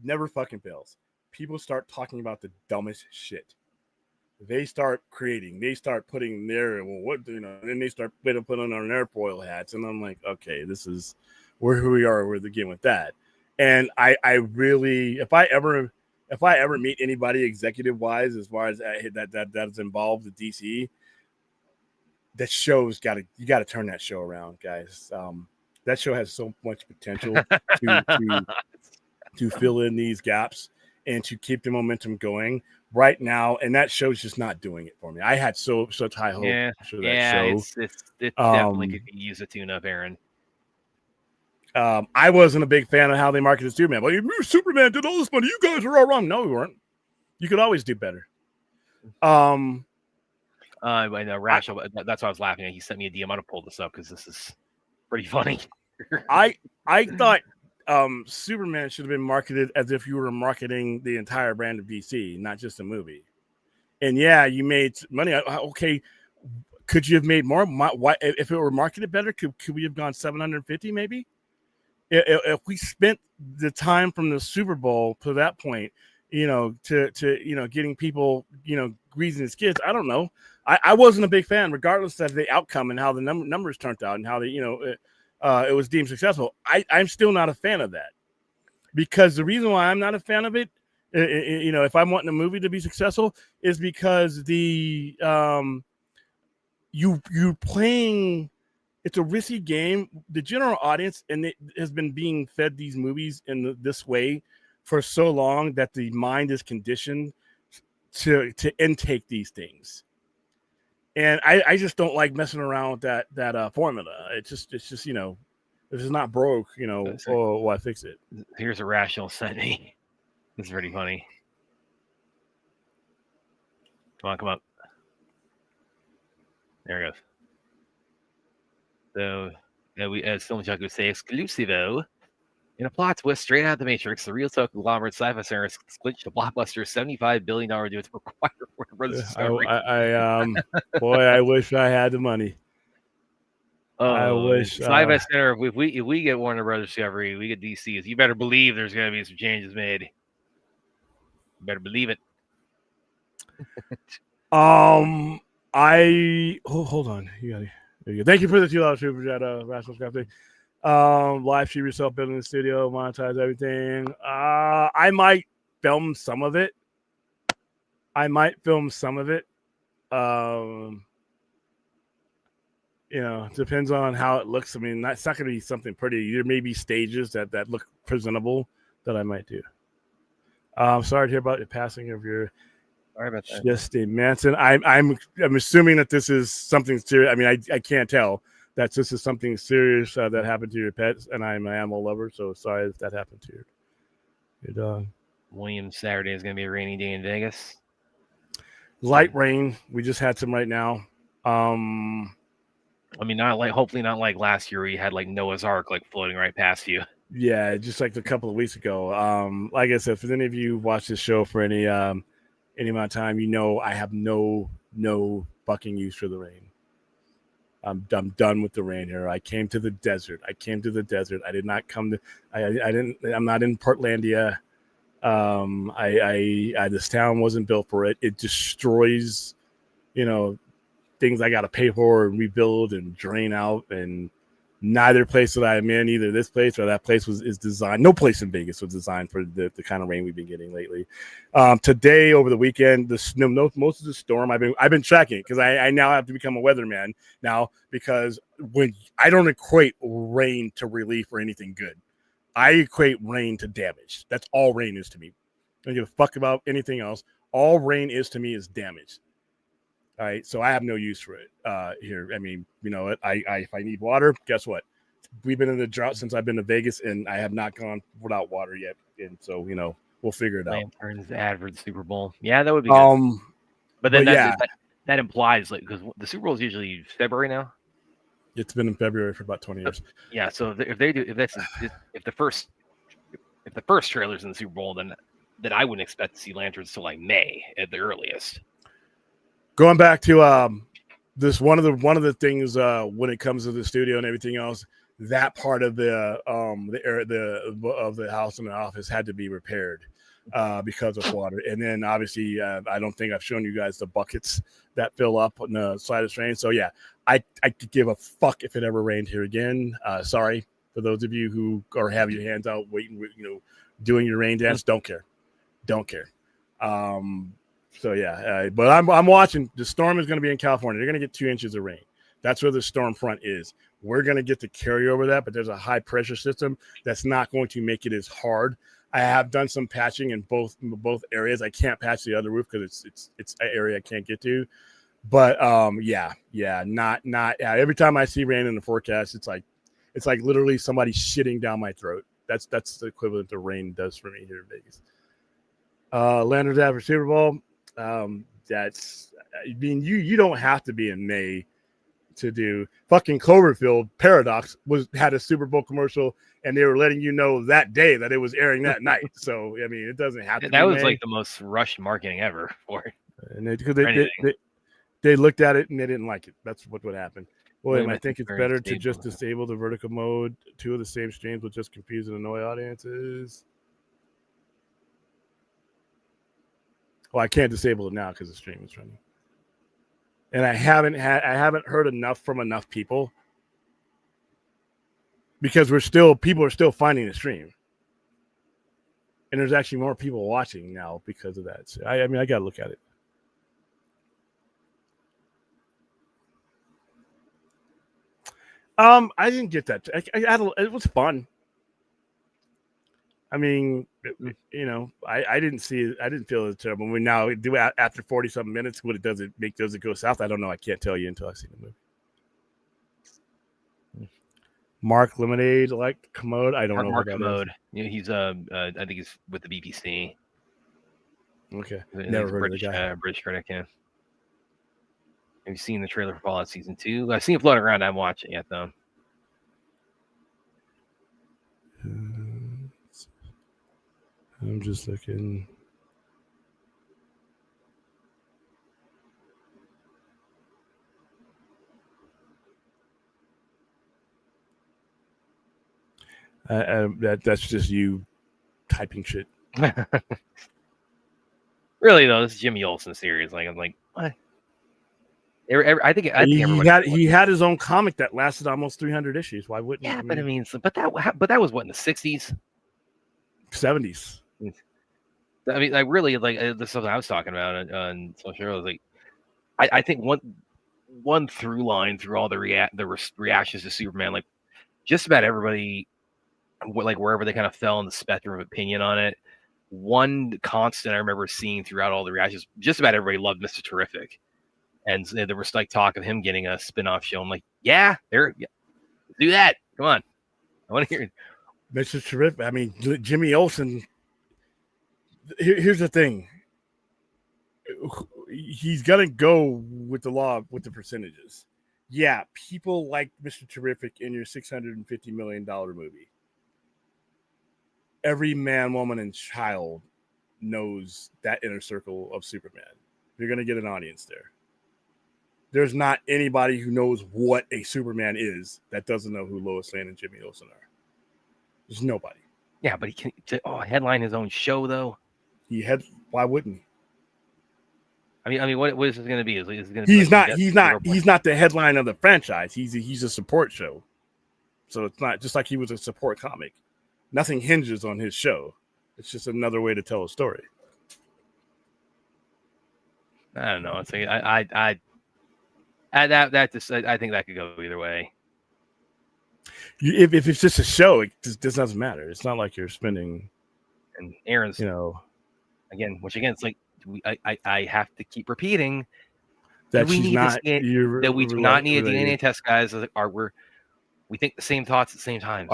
never fucking fails. People start talking about the dumbest shit. They start creating. They start putting their then they start putting on their foil hats, and I'm like, okay, this is where we are again with that. And I really, if I ever meet anybody executive wise as far as that is involved with DC, that show's you got to turn that show around, guys. That show has so much potential to fill in these gaps and to keep the momentum going right now, and that show's just not doing it for me. I had such high hope for that show. It definitely could use a tune-up, Aaron. I wasn't a big fan of how they marketed Superman. Well, Superman did all this money. You guys are all wrong. No, we weren't. You could always do better. I know Rash. That's why I was laughing at. He sent me a DM. I'm gonna pull this up because this is pretty funny. I thought Superman should have been marketed as if you were marketing the entire brand of DC, not just a movie. And yeah, you made money. Okay, could you have made more? Why, if it were marketed better, could we have gone 750 maybe? If we spent the time from the Super Bowl to that point, to getting people, greasing his kids. I don't know. I wasn't a big fan, regardless of the outcome and how the numbers turned out and how they, it was deemed successful. I'm still not a fan of that, because the reason why I'm not a fan of it, if I'm wanting a movie to be successful, is because you playing. It's a risky game. The general audience and it has been being fed these movies in this way for so long that the mind is conditioned to intake these things. And I just don't like messing around with that formula. It's just if it's not broke, why fix it? Here's a Rational sent me. This is pretty funny. Come up. There it goes. So, as Film Junk would say, exclusivo. In a plot twist straight out of the Matrix, the real conglomerate sci-fi center clinched a blockbuster $75 billion deal to acquire Warner Brothers Discovery. Boy, I wish I had the money. I wish Sci-fi Center. If we get Warner Brothers Discovery, we get DC's. You better believe there's going to be some changes made. You better believe it. Hold on. There you go. Thank you for the $2 super chat, Rational Scrafting. Live stream yourself, building the studio, monetize everything. I might film some of it. Depends on how it looks. I mean, that's not going to be something pretty. There may be stages that look presentable that I might do. Sorry to hear about the passing of your. Sorry about that. Just Manson. I'm assuming that this is something serious. I mean, I can't tell that this is something serious that happened to your pets, and I'm an animal lover, so sorry if that happened to your dog. Williams Saturday is going to be a rainy day in Vegas. Light rain. We just had some right now. I mean, not like hopefully not like last year where you had like Noah's Ark like floating right past you. Yeah, just like a couple of weeks ago. Like I said, if any of you watch this show for any amount of time, you know I have no fucking use for the rain. I'm done with the rain here. I came to the desert. I did not come to. I didn't. I'm not in Portlandia. This town wasn't built for it. It destroys, things I got to pay for and rebuild and drain out. And neither place that I'm in, either this place or that place is designed. No place in Vegas was designed for the kind of rain we've been getting lately. Today, over the weekend, most of the storm I've been tracking because I now have to become a weatherman now because when I don't equate rain to relief or anything good. I equate rain to damage. That's all rain is to me. I don't give a fuck about anything else. All rain is to me is damage. All right, so I have no use for it here. I mean, if I need water, guess what? We've been in the drought since I've been to Vegas, and I have not gone without water yet. And so, we'll figure it out. Lanterns ad for the Super Bowl. Yeah, that would be good. But then that implies because the Super Bowl is usually February now. It's been in February for about 20 years. Yeah, so if the first trailer's in the Super Bowl, then I wouldn't expect to see lanterns till like May at the earliest. Going back to this one of the things when it comes to the studio and everything else, that part of the house and the office had to be repaired because of water. And then obviously I don't think I've shown you guys the buckets that fill up on the side of the train. So yeah, I could give a fuck if it ever rained here again. Sorry for those of you who are have your hands out waiting, doing your rain dance. Don't care. So yeah, but I'm watching. The storm is going to be in California. They're going to get 2 inches of rain. That's where the storm front is. We're going to get the carryover that, but there's a high pressure system that's not going to make it as hard. I have done some patching in both areas. I can't patch the other roof because it's an area I can't get to. But not every time I see rain in the forecast, it's like literally somebody shitting down my throat. That's the equivalent of rain does for me here in Vegas. Lanterns out for Super Bowl. You don't have to be in May to do. Fucking Cloverfield Paradox had a Super Bowl commercial, and they were letting you know that day that it was airing that night. So I mean, it doesn't have to. That be was May. Like the most rushed marketing ever for it. And they looked at it and they didn't like it. That's what would happen. William, I think it's better to just disable the vertical mode. 2 of the same streams will just confuse and annoy audiences. Well, I can't disable it now because the stream is running, and I haven't heard enough from enough people because people are still finding the stream, and there's actually more people watching now because of that. So I mean, I got to look at it. I didn't get that. It was fun. I mean, I didn't see it. I didn't feel it terrible. We now do after 40-something minutes. What does it go south? I don't know. I can't tell you until I see the movie. Mark Lemonade, like Commode. I don't know. Mark Commode. He's I think he's with the BBC. Okay, never heard of the guy. British critic. Yeah. Have you seen the trailer for Fallout Season 2? I've seen it floating around. I haven't watched it yet, though. I'm just looking. That's just you typing shit. Really though, this is Jimmy Olsen series. I'm like, what? I think he had his own comic that lasted almost 300 issues. Why wouldn't? Yeah, but that was what in the 60s, 70s. I mean, really this is something I was talking about on social. I was like, I think one through line through all the reactions to Superman, like just about everybody, like wherever they kind of fell in the spectrum of opinion on it. One constant I remember seeing throughout all the reactions, just about everybody loved Mr. Terrific, and there was like talk of him getting a spin-off show. I'm like, do that. Come on, I want to hear it. Mr. Terrific. I mean, Jimmy Olsen Here's the thing. He's gonna go with the law with the percentages. Yeah, people like Mr. Terrific in your $650 million movie. Every man, woman, and child knows that inner circle of Superman. You're gonna get an audience there. There's not anybody who knows what a Superman is that doesn't know who Lois Lane and Jimmy Olsen are. There's nobody. Yeah, but he can headline his own show though. Why wouldn't he? I mean, what is this going to be? Is it going to He's not the headline of the franchise. He's a support show. So it's not just like he was a support comic. Nothing hinges on his show. It's just another way to tell a story. I don't know. It's like I think that could go either way. If it's just a show, it just doesn't matter. It's not like you're spending. And Aaron's, again, it's like I have to keep repeating that we do not need a DNA test, guys. We think the same thoughts at the same time.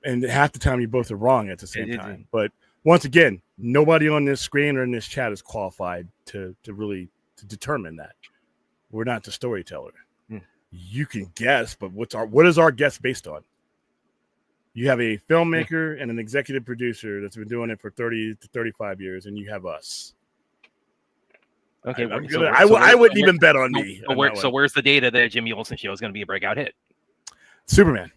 And half the time you both are wrong at the same time. But once again, nobody on this screen or in this chat is qualified to really determine that. We're not the storyteller. You can guess, but what is our guess based on? You have a filmmaker and an executive producer that's been doing it for 30 to 35 years, and you have us. Okay, I wouldn't even bet on me. So where's the data that Jimmy Olsen show is going to be a breakout hit? Superman.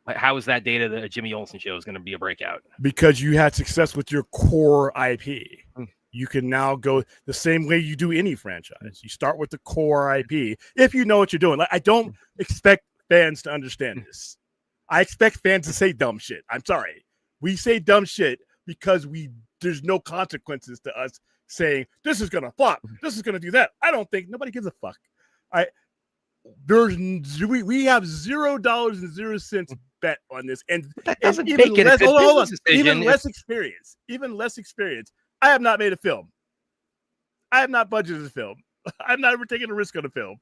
How is that data that a Jimmy Olsen show is going to be a breakout? Because you had success with your core IP. You can now go the same way you do any franchise. You start with the core IP if you know what you're doing. Like, I don't expect fans to understand this. I expect fans to say dumb shit. I'm sorry. We say dumb shit because there's no consequences to us saying this is gonna flop. This is gonna do that. I don't think nobody gives a fuck. We have $0.00 bet on this, and that doesn't make it a good business decision. Even less experience. I have not made a film. I have not budgeted a film. I've not ever taken a risk on a film.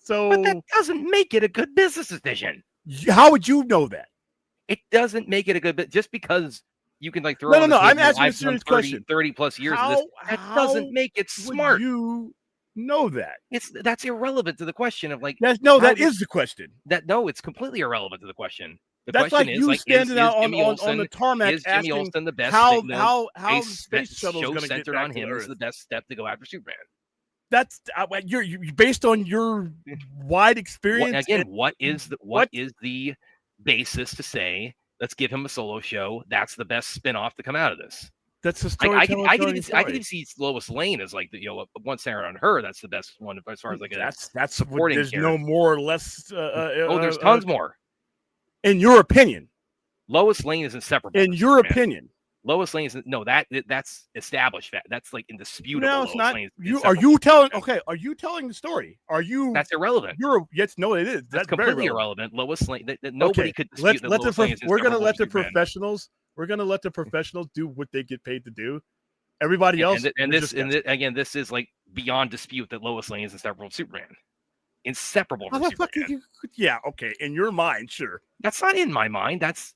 So, but that doesn't make it a good business decision. How would you know that? It doesn't make it a good bit just because you can throw. No. I'm asking a serious question. 30 plus years of this. That doesn't make it smart. You know that that's irrelevant to the question of that is the question. It's completely irrelevant to the question. That's question like you standing out on the tarmac is Jimmy Olsen the best? How the space shuttle is going to get centered on him is the best step to go after Superman. That's you're based on your wide experience. What is the basis to say let's give him a solo show? That's the best spinoff to come out of this. That's the story. I can even see Lois Lane as one centered on her. That's the best one as far as that's supporting. There's no more or less. There's tons more. In your opinion, Lois Lane is inseparable. In your opinion. Lois Lane is that's established fact. That's indisputable. No, it's not. Are you telling the story? That's irrelevant. It is. That's completely irrelevant. Lois Lane. Nobody could dispute that Lois Lane is We're going to let the professionals. We're going to let the professionals do what they get paid to do. Everybody else. This is beyond dispute that Lois Lane is inseparable from Superman. Inseparable from Superman. Yeah. Okay. In your mind, sure. That's not in my mind. That's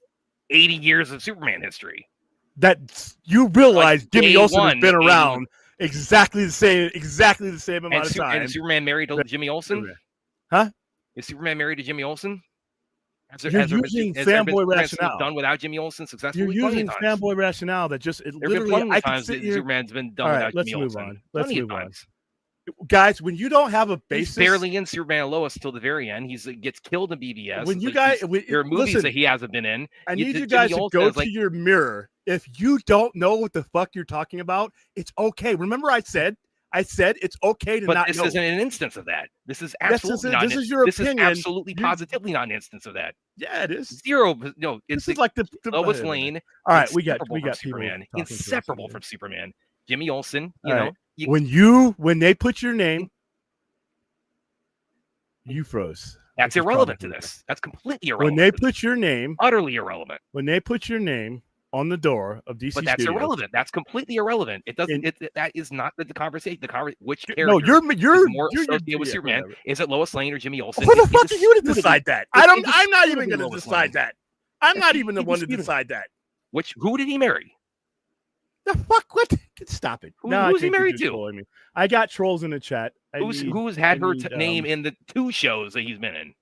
80 years of Superman history. That you realize Jimmy Olsen has been around exactly the same amount of time. And is Superman married to Jimmy Olsen? Huh? Is Superman married to Jimmy Olsen? You're using fanboy rationale. Done without Jimmy Olsen successfully. You're using fanboy rationale that just literally. I can sit here. Superman's been done without Jimmy Olsen. Let's move on. Guys, when you don't have a basis, he's barely in Superman and Lois till the very end. He gets killed in BBS. When you guys, there are movies that he hasn't been in. I need you guys to go to your mirror. If you don't know what the fuck you're talking about, it's okay. Remember, I said it's okay to not know. But this isn't an instance of that. This is absolutely not. This is your opinion. This is absolutely positively not an instance of that. Yeah, it is. Zero. No, it's this is like the Lois Lane. All right, we got Superman. Inseparable from Superman. Jimmy Olsen. When they put your name, you froze. That's irrelevant to this. That's completely irrelevant. When they put your name, utterly irrelevant. When they put your name on the door of DC, but that's irrelevant. That's completely irrelevant. It doesn't. That is not the conversation. Which character? No, you're associated with Superman. Whatever. Is it Lois Lane or Jimmy Olsen? Who the fuck are you to decide that? I'm not even going to decide that. I'm not even the one to decide that. Who did he marry? The fuck? What? Stop it. Who, No, I who's he think you're married just to? trolling me. I got trolls in the chat. Who's had her name in the 2 shows that he's been in?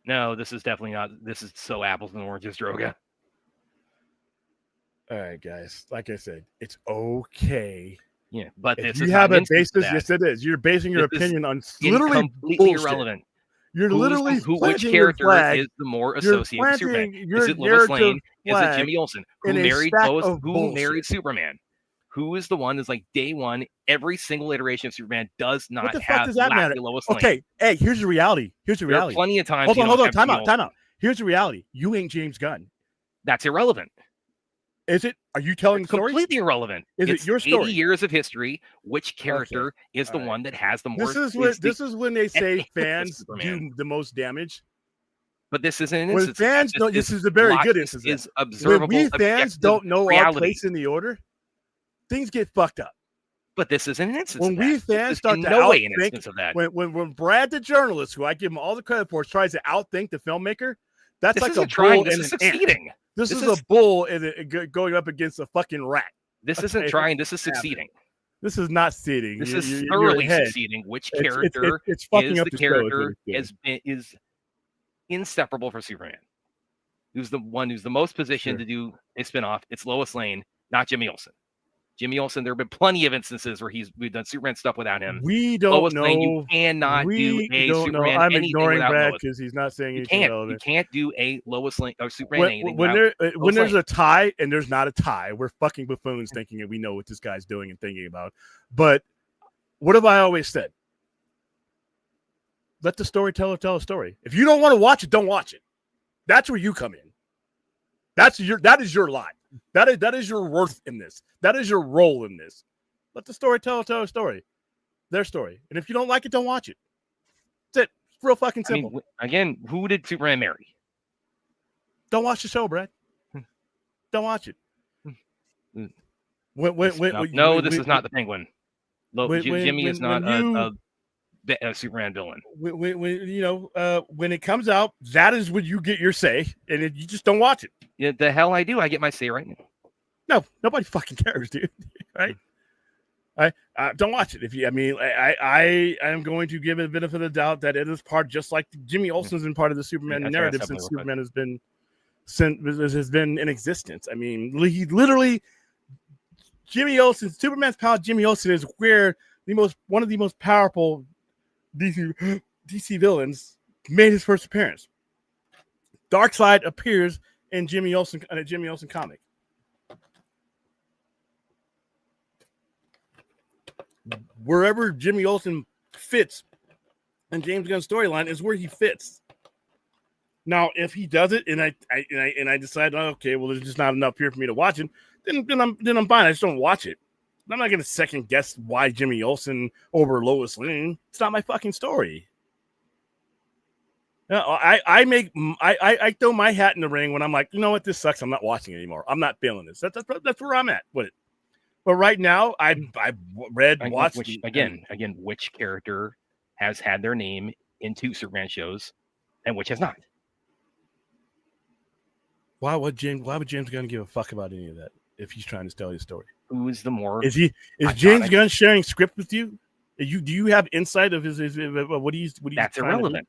No, this is definitely not. This is so apples and oranges, Droga. All right, guys. Like I said, it's okay. Yeah, but If this you is have not a an instance of basis, that. yes, it is. You're basing your This is opinion on literally completely bullshit. irrelevant. You're literally Which planting your character flag. is the more You're associated with Superman? planting your Is it Lois Lane? narrative Is it flag Jimmy Olsen? in Who a married stack Lois? of Who bullshit. married Superman? Who is the one that's like day one? Every single iteration of Superman does What not the fuck have does that matter? Lois Lane. Okay, hey, here's the reality. Here's the There are reality. plenty of times. Hold on. Time Jimmy out. Olsen. Here's the reality. You ain't James Gunn. That's irrelevant. Is it? Are you telling the story? Completely irrelevant. Is It's it your story? 80 years of history. Which character is the All right. one that has the more? This is when they say fans Superman. do the most damage. But this isn't an When instance. fans don't, this is a very good instance. Is When observable. we fans don't know our reality. place in the order, things get fucked up. But this isn't an instance. When of we that. fans This is start in to no way an outthink, instance of that. when Brad the journalist, who I give him all the credit for, tries to outthink the filmmaker, that's This like isn't a trying. bull This and is an ant. succeeding. This is a bull going up against a fucking rat. This isn't trying. This is succeeding. This is not seeding. This is thoroughly succeeding. Which character it's fucking is up the the show, is what character it's doing. is inseparable for Superman? Who's the one who's the most positioned to do a spinoff? It's Lois Lane, not Jimmy Olsen. Jimmy Olsen, there have been plenty of instances where we've done Superman stuff without him. We don't Lois know. Lane, you cannot do a Superman I'm anything ignoring without Brad Lois. because he's not saying You anything can't. relevant. You can't do a Lois Lane or Superman anything when without there's Lane. a tie and there's not a tie, we're fucking buffoons thinking that we know what this guy's doing and thinking about. But what have I always said? Let the storyteller tell a story. If you don't want to watch it, don't watch it. That's where you come in. That is your lot. That is your worth in this. That is your role in this. Let the storyteller tell a story. Their story. And if you don't like it, don't watch it. That's it. It's real fucking simple. I mean, again, who did Superman marry? Don't watch the show, Brad. Don't watch it. This is not the Penguin. Jimmy is not a Superman villain. When it comes out, that is when you get your say, and you just don't watch it. Yeah, the hell I do. I get my say right now. No, nobody fucking cares, dude. Right? I don't watch it. I am going to give it a benefit of the doubt that it is part, just like Jimmy Olsen's been part of the Superman narrative since Superman has been in existence. I mean, he literally, Superman's power. Jimmy Olsen is where one of the most powerful DC villains made his first appearance. Darkseid appears in a Jimmy Olsen comic. Wherever Jimmy Olsen fits in James Gunn's storyline is where he fits. Now, if he does it and I decide, okay, well, there's just not enough here for me to watch it, then I'm fine. I just don't watch it. I'm not going to second guess why Jimmy Olsen over Lois Lane. It's not my fucking story. I throw my hat in the ring when I'm like, you know what, this sucks. I'm not watching it anymore. I'm not feeling this. That's where I'm at with it. But right now, which character has had their name in 2 Superman shows, and which has not? Why would James Gunn give a fuck about any of that if he's trying to tell his story? Who is the more? Is James Gunn sharing script with you? Do you have insight of his what he's? That's irrelevant.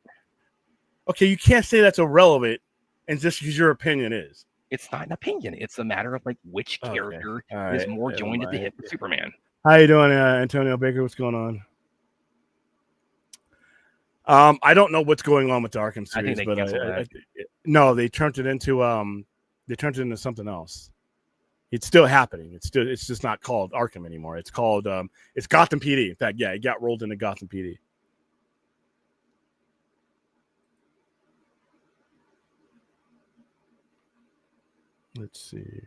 Okay, you can't say that's irrelevant, and just because your opinion is. It's not an opinion. It's a matter of like which character is more joined at the hip with Superman. How you doing, Antonio Baker? What's going on? I don't know what's going on with the Arkham series, no, they turned it into something else. It's still happening. It's just not called Arkham anymore. It's called it's Gotham PD. In fact, yeah, it got rolled into Gotham PD. Let's see.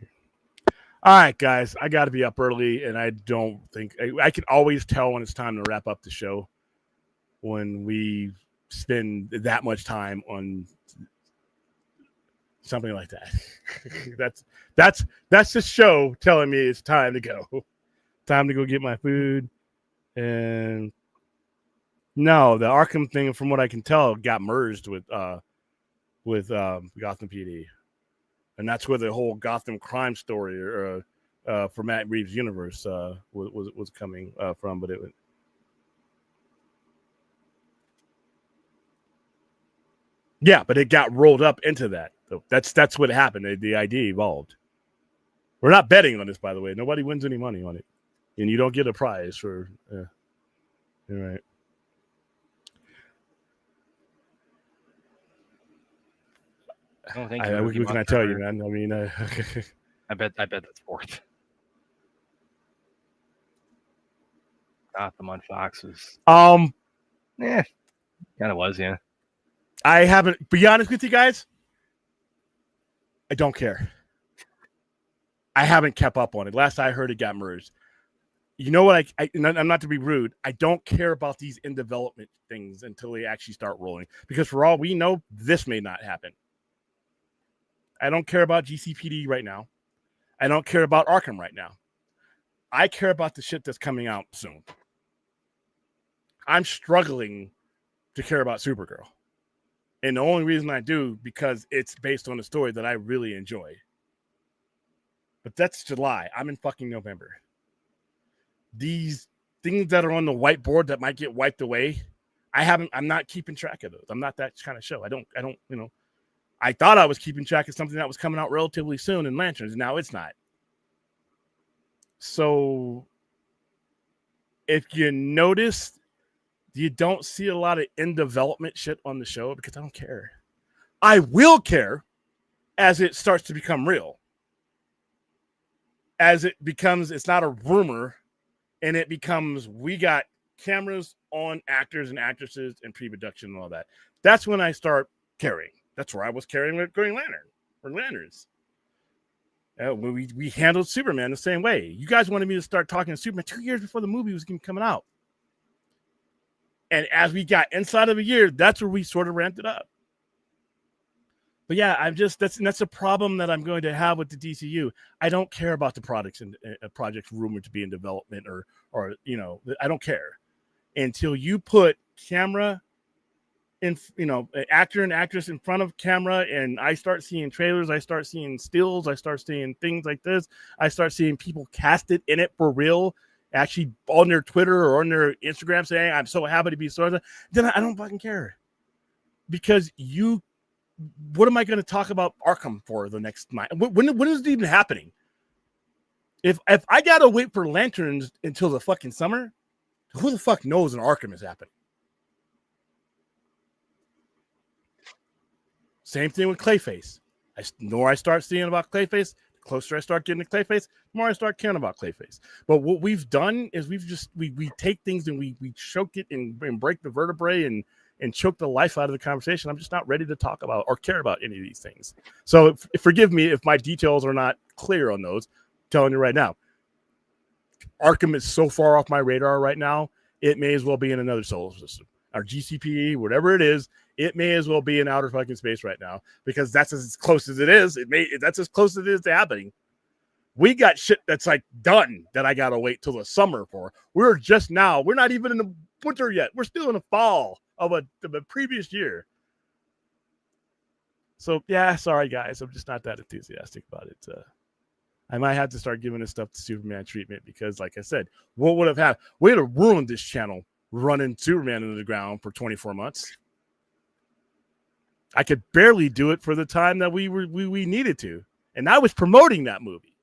All right, guys, I got to be up early, and I don't think I can always tell when it's time to wrap up the show when we spend that much time on something like that. that's the show telling me it's time to go. Time to go get my food. And no, the Arkham thing, from what I can tell, got merged with Gotham PD, and that's where the whole Gotham crime story for Matt Reeves' universe was coming from. But but it got rolled up into that. So that's what happened. The idea evolved. We're not betting on this, by the way. Nobody wins any money on it, and you don't get a prize for. You're right. Oh, thank you. What can I tell you, man? I mean, I bet that's fourth. Gotham on Fox was kind of was, yeah. I haven't. Be honest with you guys, I don't care. I haven't kept up on it. Last I heard, it got merged. You know what? I'm not to be rude. I don't care about these in development things until they actually start rolling. Because for all we know, this may not happen. I don't care about GCPD right now. I don't care about Arkham right now. I care about the shit that's coming out soon. I'm struggling to care about Supergirl. And the only reason I do, because it's based on a story that I really enjoy. But that's July. I'm in fucking November. These things that are on the whiteboard that might get wiped away, I'm not keeping track of those. I'm not that kind of show. I don't, I thought I was keeping track of something that was coming out relatively soon in Lanterns, and now it's not. So if you notice, you don't see a lot of in development shit on the show because I don't care. I will care as it starts to become real. As it becomes, it's not a rumor, and it becomes, we got cameras on actors and actresses and pre-production and all that. That's when I start caring. That's where I was carrying with Green Lantern or Lanterns. We handled Superman the same way. You guys wanted me to start talking to Superman 2 years before the movie was coming out. And as we got inside of a year, that's where we sort of ramped it up. But yeah, that's a problem that I'm going to have with the DCU. I don't care about the projects rumored to be in development or I don't care until you put camera in, actor and actress in front of camera, and I start seeing trailers, I start seeing stills, I start seeing things like this, I start seeing people casted in it for real, actually on their Twitter or on their Instagram saying, I'm so happy to be so, then I don't fucking care. Because what am I going to talk about Arkham for the next night? When is it even happening? If I got to wait for Lanterns until the fucking summer, who the fuck knows when Arkham is happening? Same thing with Clayface. The more I start seeing about Clayface, the closer I start getting to Clayface, the more I start caring about Clayface. But what we've done is we take things and we choke it and break the vertebrae and choke the life out of the conversation. I'm just not ready to talk about or care about any of these things. So forgive me if my details are not clear on those. I'm telling you right now, Arkham is so far off my radar right now, it may as well be in another solar system. Or GCPE, whatever it is, it may as well be in outer fucking space right now because that's as close as it is. That's as close as it is to happening. We got shit that's like done that I gotta wait till the summer for. We're not even in the winter yet. We're still in the fall of a previous year. So yeah, sorry guys, I'm just not that enthusiastic about it. I might have to start giving this stuff to Superman treatment because, like I said, what would have happened? We'd have ruined this channel running Superman into the ground for 24 months. I could barely do it for the time that we needed to, and I was promoting that movie.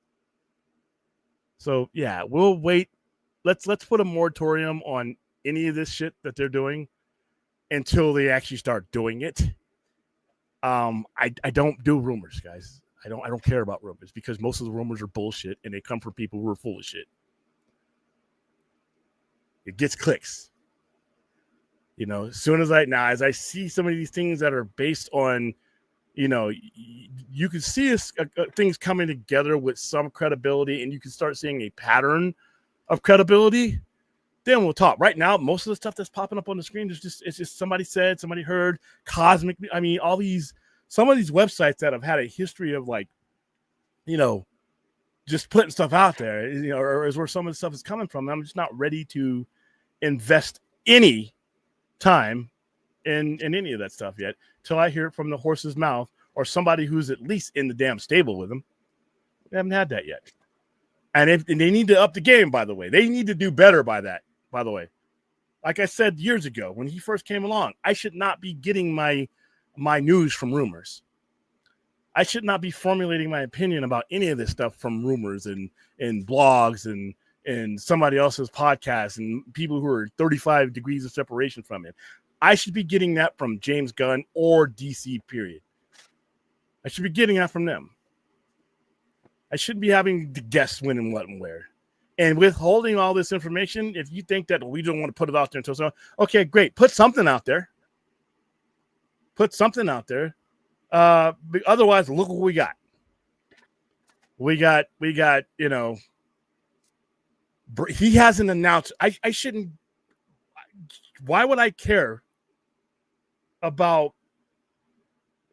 So yeah, we'll wait. Let's put a moratorium on any of this shit that they're doing until they actually start doing it. I don't do rumors, guys. I don't care about rumors because most of the rumors are bullshit and they come from people who are full of shit. It gets clicks. As soon as I see some of these things that are based on, you can see things coming together with some credibility and you can start seeing a pattern of credibility, then we'll talk. Right now, most of the stuff that's popping up on the screen is just somebody said, somebody heard, cosmic. I mean, some of these websites that have had a history of just putting stuff out there, or is where some of the stuff is coming from. I'm just not ready to invest any time in any of that stuff yet till I hear it from the horse's mouth or somebody who's at least in the damn stable with them. We haven't had that yet. And they need to up the game, by the way. They need to do better by that, by the way. Like I said years ago, when he first came along, I should not be getting my news from rumors. I should not be formulating my opinion about any of this stuff from rumors and blogs and somebody else's podcast and people who are 35 degrees of separation from it. I should be getting that from James Gunn or DC, period. I should be getting that from them. I shouldn't be having to guess when and what and where. And withholding all this information, if you think that we don't want to put it out there until so, okay, great. Put something out there. Put something out there. Otherwise, look what we got. We got, he hasn't announced. I shouldn't. Why would I care about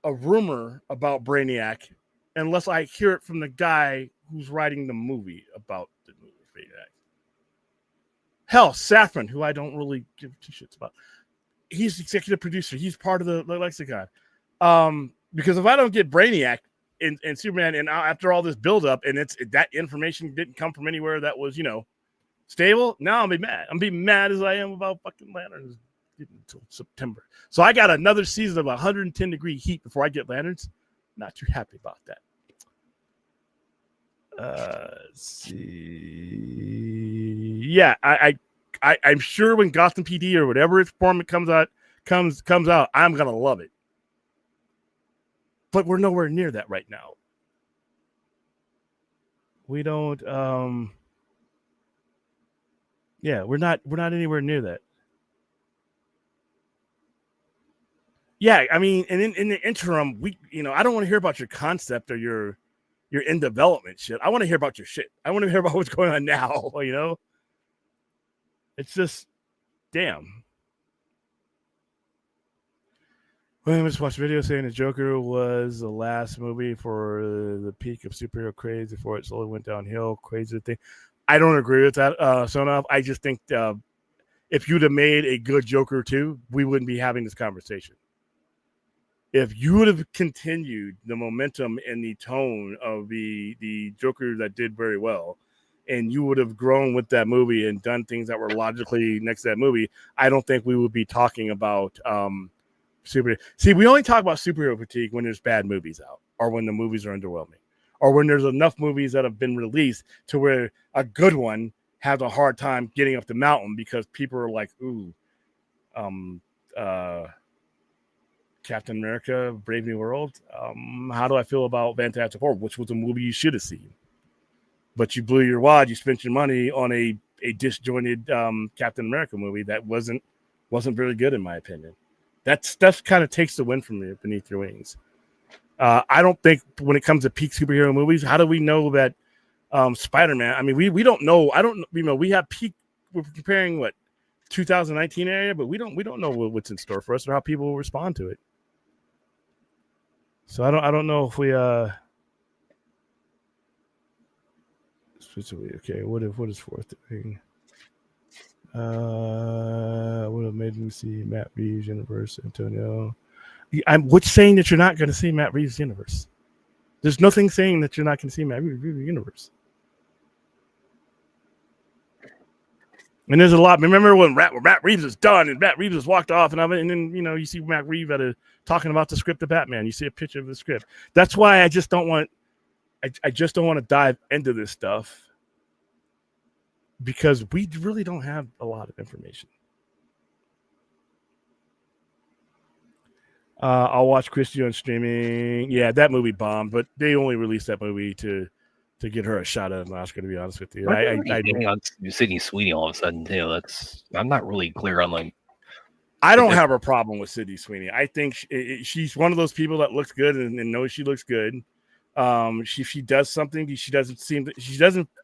a rumor about Brainiac unless I hear it from the guy who's writing the movie about the movie Brainiac? Hell, Safran, who I don't really give two shits about, he's the executive producer. He's part of the lexicon. Because if I don't get Brainiac and Superman, and after all this buildup, and it's that information didn't come from anywhere that was, stable, now I'll be mad. I'm being mad as I am about fucking Lanterns until September. So I got another season of 110-degree heat before I get Lanterns. Not too happy about that. Let's see. Yeah, I'm sure when Gotham PD or whatever its form it comes out, I'm gonna love it. But we're nowhere near that right now. We don't. Yeah, we're not anywhere near that. Yeah, I mean, and in the interim, I don't want to hear about your concept or your in development shit. I want to hear about your shit. I want to hear about what's going on now. It's just, damn. Well, I just watched a video saying the Joker was the last movie for the peak of superhero craze before it slowly went downhill. Crazy thing. I don't agree with that, Sonov. I just think if you'd have made a good Joker 2, we wouldn't be having this conversation. If you would have continued the momentum and the tone of the Joker that did very well, and you would have grown with that movie and done things that were logically next to that movie, I don't think we would be talking about superhero. See, we only talk about superhero fatigue when there's bad movies out or when the movies are underwhelming or when there's enough movies that have been released to where a good one has a hard time getting up the mountain because people are like, ooh, Captain America, Brave New World. How do I feel about Fantastic Four, which was a movie you should have seen? But you blew your wad. You spent your money on a disjointed Captain America movie that wasn't very good, in my opinion. That stuff kind of takes the wind from you beneath your wings. I don't think when it comes to peak superhero movies, how do we know that Spider-Man? I mean, we don't know. I don't. We have peak. We're comparing 2019 area, but we don't know what's in store for us or how people will respond to it. So I don't know if we okay. What is fourth thing? Would have made me see Matt Reeves' universe, Antonio. What's saying that you're not going to see Matt Reeves' universe? There's nothing saying that you're not going to see Matt Reeves' universe. And there's a lot. Remember when Matt Reeves is done and Matt Reeves has walked off, and then you see Matt Reeves talking about the script of Batman. You see a picture of the script. That's why I just don't want to dive into this stuff because we really don't have a lot of information. I'll watch Christy on streaming. Yeah, that movie bombed, but they only released that movie to get her a shot at an Oscar, to be honest with you. I on Sydney Sweeney all of a sudden too. I'm not really clear on I don't have a problem with Sydney Sweeney. I think she's one of those people that looks good and knows she looks good. She does something. She doesn't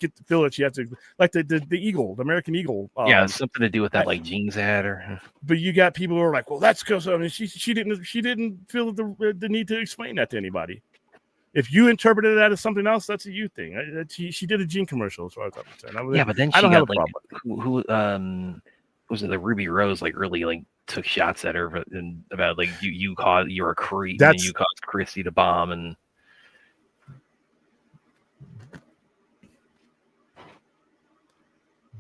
get the feel that she has to, like the eagle, the American Eagle. Something to do with that, like jeans ad or. But you got people who are like, well, that's because she didn't feel the need to explain that to anybody. If you interpreted that as something else, that's a you thing. She did a Gene commercial, as far as I'm concerned. Yeah, but then I she don't have got a like problem. who was it, the Ruby Rose, like really like took shots at her and about like you're a creep and you caused Christy to bomb, and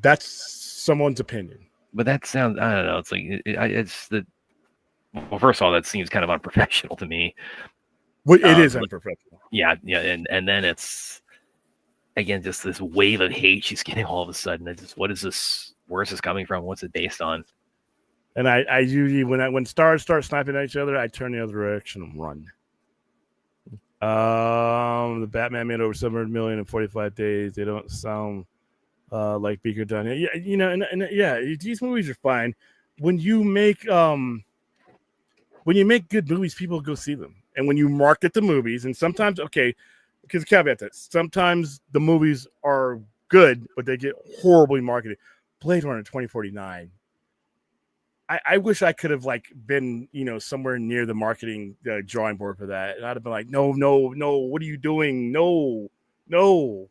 that's someone's opinion. but that sounds, I don't know, it's like it's the, well, first of all, that seems kind of unprofessional to me. Well, it is unprofessional. Yeah, and then it's again just this wave of hate she's getting all of a sudden. It's just, what is this? Where is this coming from? What's it based on? And I usually when stars start sniping at each other, I turn the other direction and run. The Batman made over 700 million in 45 days. They don't sound like Beaker done. Yeah, you know, and yeah, these movies are fine. When you make good movies, people go see them. And when you market the movies, and sometimes, okay, because caveat that sometimes the movies are good, but they get horribly marketed. Blade Runner 2049. I wish I could have like been, you know, somewhere near the marketing drawing board for that, and I'd have been like, no, what are you doing? No. Do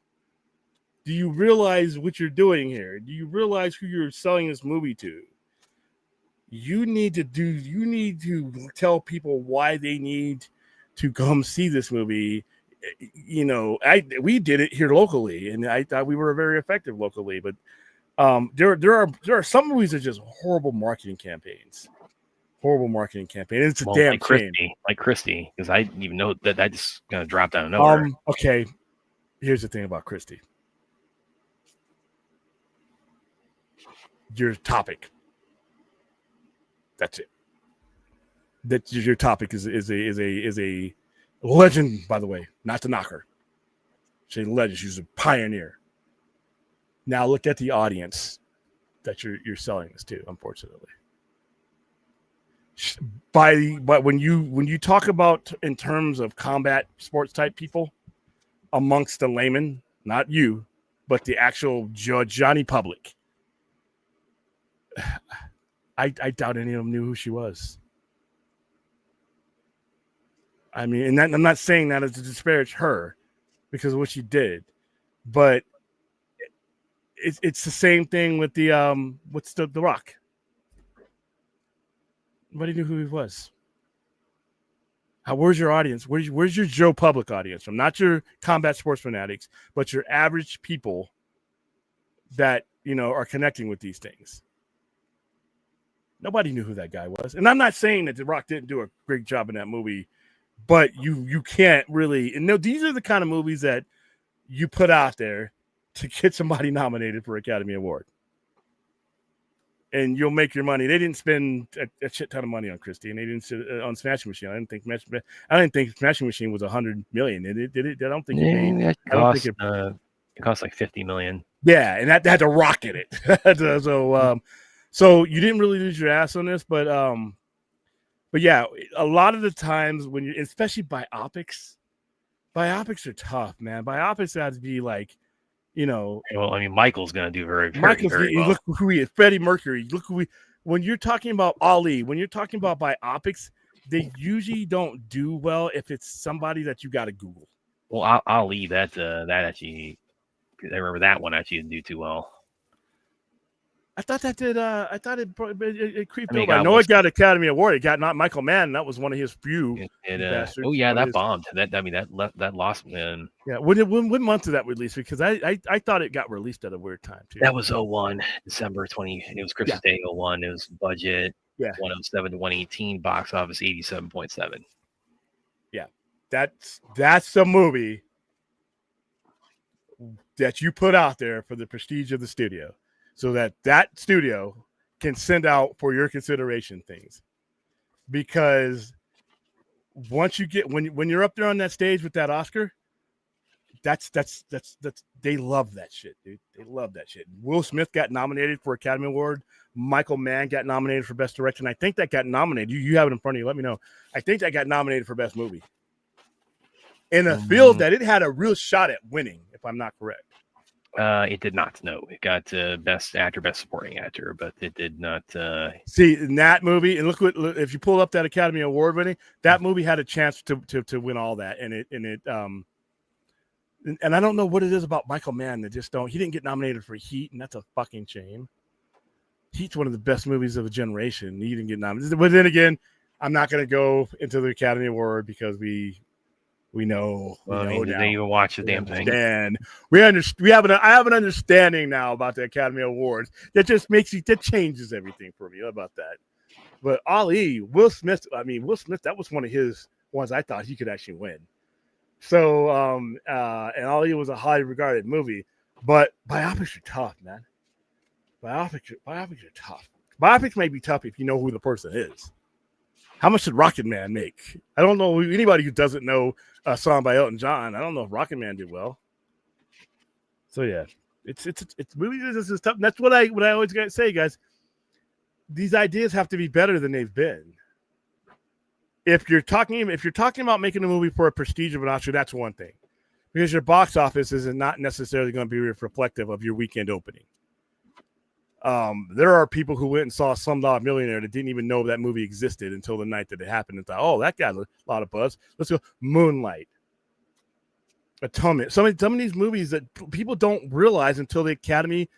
you realize what you're doing here? Do you realize who you're selling this movie to? You need to tell people why they need to come see this movie. You know, we did it here locally, and I thought we were very effective locally, but there are some movies that are just horrible marketing campaigns. It's a damn shame. Like Christy, because I didn't even know that just kind of dropped out of nowhere. Okay, here's the thing about Christy. Your topic. That's it. That your topic is a legend, by the way. Not to knock her. She's a legend. She's a pioneer. Now look at the audience that you're selling this to, unfortunately. But when you talk about in terms of combat sports type people, amongst the layman, not you, but the actual Johnny public, I doubt any of them knew who she was. I mean, and I'm not saying that as to disparage her because of what she did, but it's the same thing with the what's the Rock. Nobody knew who he was. Where's your audience? Where's your Joe Public audience from? Not your combat sports fanatics, but your average people that, you know, are connecting with these things. Nobody knew who that guy was. And I'm not saying that The Rock didn't do a great job in that movie, but you can't really, and no, these are the kind of movies that you put out there to get somebody nominated for Academy Award. And you'll make your money. They didn't spend a shit ton of money on Christie, and they didn't on Smashing Machine. I didn't think Smashing Machine was $100 million. Did it? I don't think it made. It cost like $50 million. Yeah, and that had to rocket it. So you didn't really lose your ass on this, but yeah, a lot of the times when you, especially biopics are tough, man. Biopics have to be like, you know. Well, I mean, Michael's going to do very well. Look who he is. Freddie Mercury. Look who when you're talking about Ali, when you're talking about biopics, they usually don't do well if it's somebody that you got to Google. Well, Ali, that actually, I remember that one actually didn't do too well. I thought that did. I thought it creeped over. I know it got Academy Award. It got not Michael Mann. That was one of his few. That bombed. That lost. Man. Yeah. When month did that release? Because I thought it got released at a weird time too. That was 01, December 20. It was Christmas Day 01. It was budget 107 to 118, box office 87.7. Yeah, that's the movie that you put out there for the prestige of the studio, so that studio can send out for your consideration things. Because once you get when you're up there on that stage with that Oscar, that's they love that shit, dude. They love that shit. Will Smith got nominated for Academy Award. Michael Mann got nominated for Best Director. I think that got nominated. You have it in front of you. Let me know. I think that got nominated for Best Movie. In a field that it had a real shot at winning, if I'm not correct. It did not. No, it got best actor, best supporting actor, but it did not. See, in that movie, and look if you pull up that Academy Award winning, that movie had a chance to win all that, and I don't know what it is about Michael Mann that just don't. He didn't get nominated for Heat, and that's a fucking shame. Heat's one of the best movies of a generation. He didn't get nominated, but then again, I'm not going to go into the Academy Award because we know. Well, we know did now. they even watch the damn thing? And I have an understanding now about the Academy Awards that just that changes everything for me. How about that? But Will Smith, that was one of his ones I thought he could actually win. So, and Ali was a highly regarded movie, but biopics are tough, man. Biopics are tough. Biopics may be tough if you know who the person is. How much did Rocket Man make? I don't know anybody who doesn't know a song by Elton John. I don't know if Rocket Man did well. So yeah, it's movie business is tough. And that's what I always gotta say, guys. These ideas have to be better than they've been. If you're talking about making a movie for a prestige of an Oscar, that's one thing, because your box office is not necessarily going to be reflective of your weekend opening. There are people who went and saw Slumdog Millionaire that didn't even know that movie existed until the night that it happened and thought, oh, that got a lot of buzz. Let's go. Moonlight, Atonement. Some of these movies that people don't realize until the Academy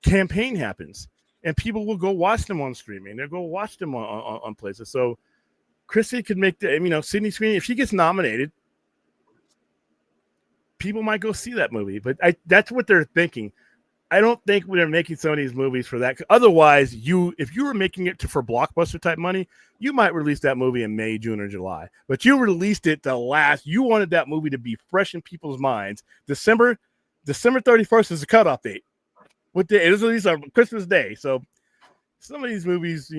campaign happens, and people will go watch them on streaming. They'll go watch them on places. So Chrissy could make Sydney Sweeney, if she gets nominated, people might go see that movie. But that's what they're thinking. I don't think they're making some of these movies for that. Otherwise, if you were making it for blockbuster type money, you might release that movie in May, June, or July. But you released it you wanted that movie to be fresh in people's minds. December 31st is the cutoff date. It is released on Christmas Day. So some of these movies,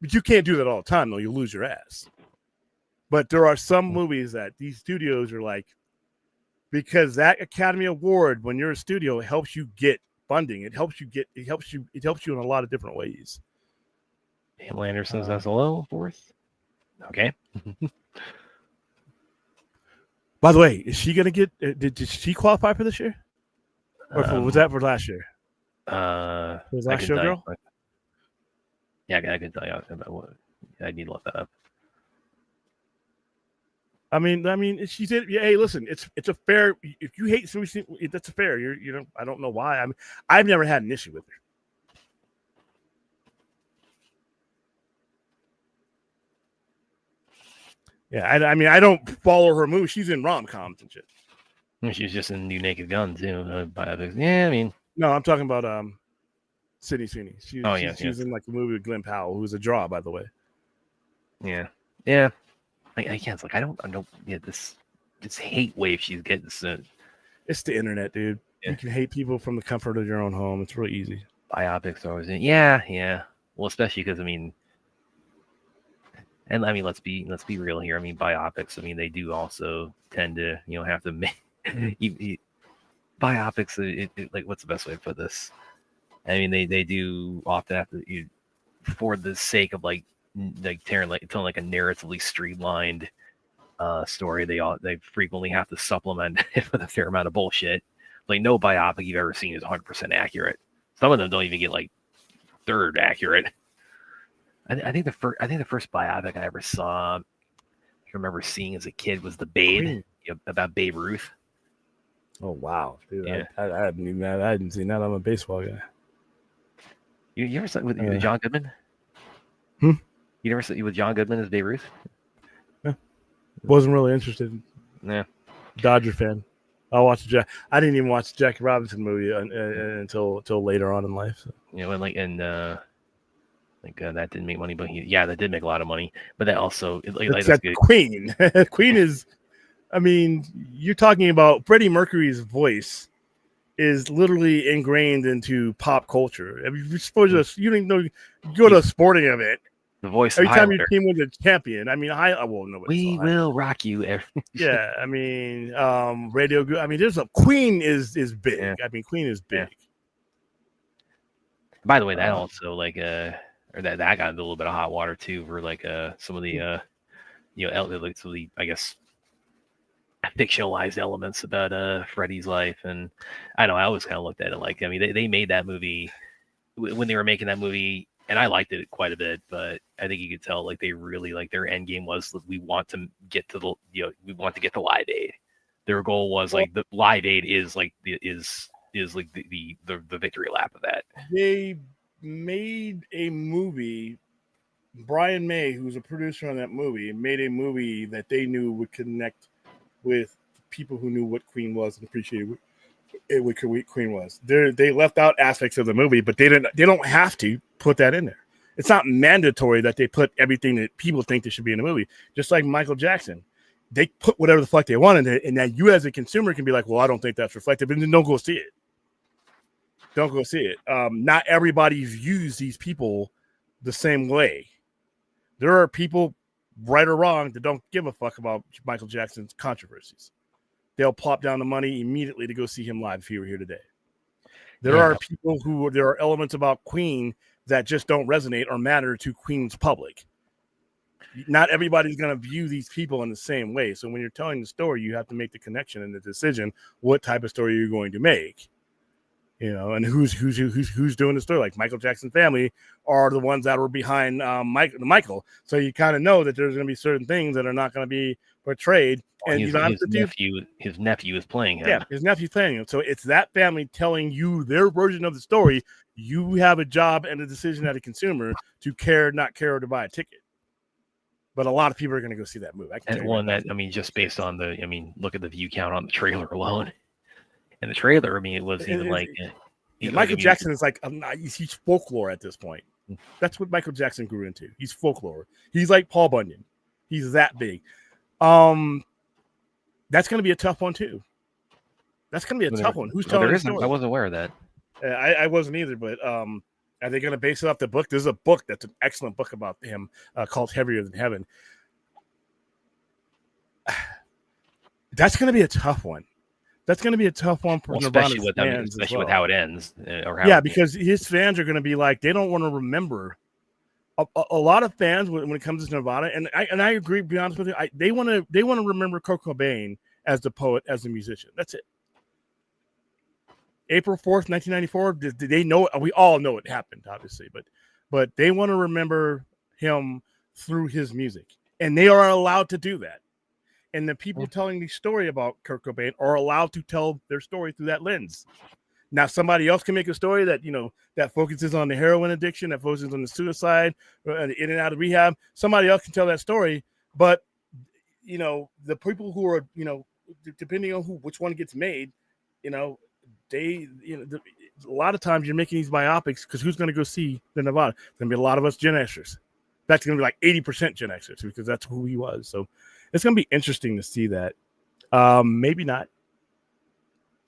but you can't do that all the time, though. You'll lose your ass. But there are some movies that these studios are like, because that Academy Award, when you're a studio, it helps you get funding. It helps you in a lot of different ways. Pamela Anderson's SLO, fourth. Okay. By the way, is she going to get, did she qualify for this year? Or was that for last year? Was last Showgirl? Yeah, I can tell you about what. I need to look that up. I mean, she said, yeah, hey, listen, it's a fair. If you hate somebody, that's a fair. I don't know why. I've never had an issue with her. Yeah, I don't follow her moves. She's in rom-coms and shit. She was just in New Naked Gun too. Yeah, I mean, no, I'm talking about Sydney Sweeney. She's in like a movie with Glenn Powell, who's a draw, by the way. Yeah. I can't. I don't get this hate wave she's getting soon. It's the internet, dude. Yeah. You can hate people from the comfort of your own home. It's real easy. Biopics are always in. Yeah. Well, especially because let's be real here. Biopics. They do also tend to have to make biopics. Like, what's the best way to put this? They do often have to, for the sake of telling a narratively streamlined story, they frequently have to supplement it with a fair amount of bullshit. Like, no biopic you've ever seen is 100% accurate. Some of them don't even get third accurate. I think the first biopic I ever saw, I remember seeing as a kid, was The Babe, about Babe Ruth. Oh wow, dude! Yeah. I hadn't seen that. I'm a baseball guy. You ever saw it with John Goodman? You never saw it with John Goodman as Babe Ruth? Yeah. Wasn't really interested. Yeah. Dodger fan. I didn't even watch the Jackie Robinson movie until later on in life. So. That didn't make money, but that did make a lot of money. But that also, that's good. Queen. Queen is, you're talking about Freddie Mercury's voice is literally ingrained into pop culture. You didn't know, you go to a sporting event. The voice every time your team wins a champion. We will rock you. Yeah, Radio. There's a Queen is big. Yeah. Queen is big. Yeah. By the way, that also that got a little bit of hot water too for some of the some of the, I guess, fictionalized elements about Freddy's life, and I know I always kind of looked at it like, I mean, they made that movie when they were making that movie, and I liked it quite a bit, but I think you could tell like they really like their end game was we want to get to the we want to get to Live Aid. Their goal was like the Live Aid is like is like the victory lap of that. They made a movie. Brian May, who's a producer on that movie, made a movie that they knew would connect with people who knew what Queen was and appreciated what Queen was. They left out aspects of the movie, but they don't have to put that in there. It's not mandatory that they put everything that people think they should be in a movie. Just like Michael Jackson, they put whatever the fuck they want in it, and that you as a consumer can be like, well, I don't think that's reflective, and then don't go see it. Don't go see it. Not everybody views these people the same way. There are people, right or wrong, that don't give a fuck about Michael Jackson's controversies. They'll plop down the money immediately to go see him live if he were here today. There are people there are elements about Queen that just don't resonate or matter to Queen's public. Not everybody's going to view these people in the same way. So when you're telling the story, you have to make the connection and the decision what type of story you're going to make. And who's doing the story? Like Michael Jackson's family are the ones that were behind Michael. So you kind of know that there's going to be certain things that are not going to be portrayed. And his nephew is playing him. Yeah, his nephew's playing him. So it's that family telling you their version of the story. You have a job and a decision as a consumer to care, not care, or to buy a ticket. But a lot of people are going to go see that movie. Just based on look at the view count on the trailer alone. And the trailer, it was even like Michael Jackson is like he's folklore at this point. That's what Michael Jackson grew into. He's folklore. He's like Paul Bunyan. He's that big. That's going to be a tough one too. That's going to be a tough one. Who's telling the story? I wasn't aware of that. I wasn't either. But are they going to base it off the book? There's a book that's an excellent book about him called Heavier Than Heaven. That's going to be a tough one. That's going to be a tough one for especially with how it ends. Because his fans are going to be like, they don't want to remember. A lot of fans, when it comes to Nirvana, and I agree. To be honest with you, they want to remember Kurt Cobain as the poet, as the musician. That's it. April 4th, 1994. Did they know? We all know it happened, obviously, but they want to remember him through his music, and they are allowed to do that. And the people telling the story about Kurt Cobain are allowed to tell their story through that lens. Now, somebody else can make a story that, that focuses on the heroin addiction, that focuses on the suicide, in and out of rehab. Somebody else can tell that story. But, the people who are, depending on which one gets made, a lot of times you're making these biopics because who's going to go see the Nirvana? There's going to be a lot of us Gen Xers. That's going to be like 80% Gen Xers because that's who he was. So it's going to be interesting to see that. Maybe not.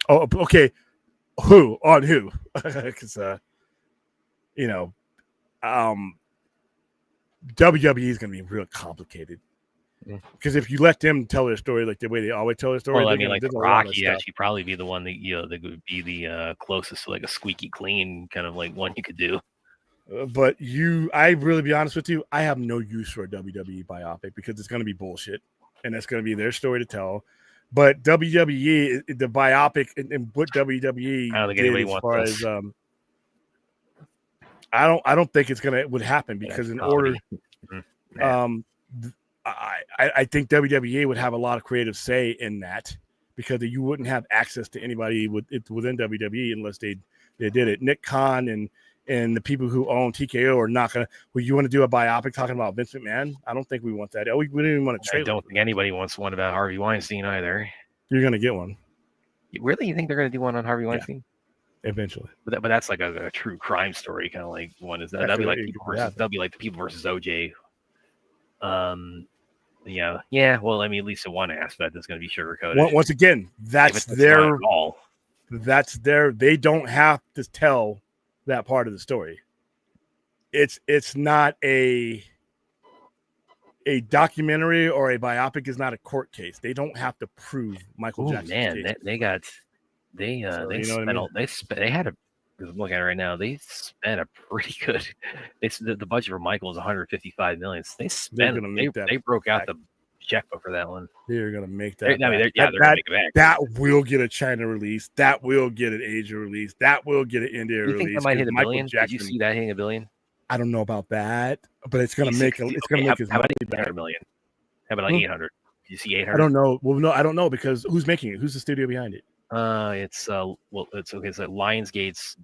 Oh, okay. Who? Because, WWE is going to be real complicated. Because if you let them tell their story like the way they always tell their story, The Rock, he'd actually probably be the one that that would be the closest to like a squeaky clean kind of like one you could do. But I really be honest with you, I have no use for a WWE biopic because it's going to be bullshit, and that's going to be their story to tell. But WWE, the biopic, and what WWE, I don't think anybody wants this. I don't think it's would happen because in order, I think WWE would have a lot of creative say in that because you wouldn't have access to anybody within WWE unless they did it. Nick Khan and the people who own TKO are not going to. Well, you want to do a biopic talking about Vince McMahon? I don't think we want that. We don't even want to trade. I don't think anybody wants one about Harvey Weinstein either. You're going to get one. Really? You think they're going to do one on Harvey Weinstein? Yeah, eventually. But that's like a true crime story, kind of like one. Is that that'll be like the people versus OJ. Yeah. Well, at least in one aspect, it's going to be sugarcoated. Once again, that's their. They don't have to tell that part of the story. It's not a documentary or a biopic is not a court case. They don't have to prove Michael Jackson's case. They had a. I'm looking at it right now. They spent a pretty good. The budget for Michael is 155 million. They broke out the checkbook for that one. They're gonna make I that. mean, back. they're gonna make it back. That will get a China release. That will get an Asia release. That will get an India You release. think that might hit $1 Michael billion? Jackson, Did you see that hitting $1 billion? I don't know about that, but it's gonna make it's gonna make his how money about back. 800 million? How about like 800? Did you see 800? I don't know. Well, no, I don't know because who's making it? Who's the studio behind it? It's it's okay. So Lionsgate's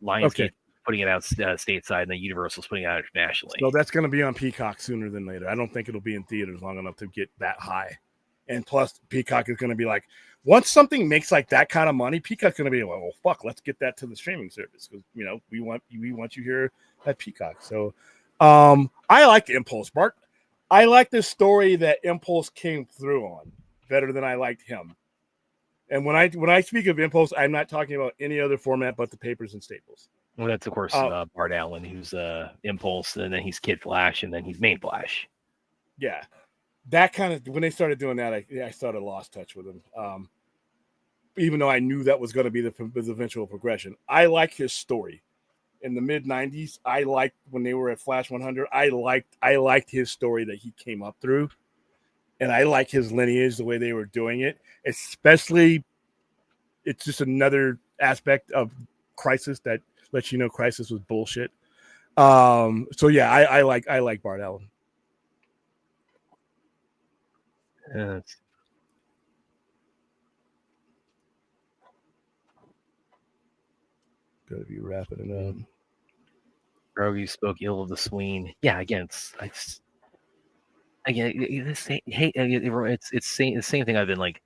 Lionsgate putting it out stateside, and then Universal's putting it out internationally. So that's going to be on Peacock sooner than later. I don't think it'll be in theaters long enough to get that high. And plus, Peacock is going to be like, once something makes like that kind of money, Peacock's going to be like, well, fuck, let's get that to the streaming service because we want you here at Peacock. So, I like Impulse, Bart. I like the story that Impulse came through on better than I liked him. And when I speak of Impulse, I'm not talking about any other format but the Papers and Staples. Well, that's of course Bart Allen, who's Impulse, and then he's Kid Flash, and then he's Main Flash. Yeah, that kind of when they started doing that, I sort of lost touch with him. Even though I knew that was going to be the eventual progression, I like his story. In the mid '90s, I liked when they were at Flash 100. I liked his story that he came up through, and I like his lineage, the way they were doing it. Especially, it's just another aspect of Crisis that lets you know Crisis was bullshit. So yeah, I like Bart Allen. Gotta be wrapping it up. Grogu spoke ill of the Sween. Yeah, again, it's the same thing I've been like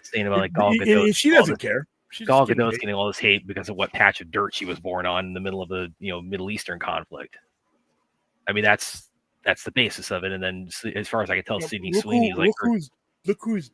saying about like Gal Gadot. She doesn't care. Gal Gadot's getting all this hate because of what patch of dirt she was born on in the middle of the Middle Eastern conflict. I mean, that's the basis of it. And then, as far as I can tell, Sydney Sweeney's like, look who's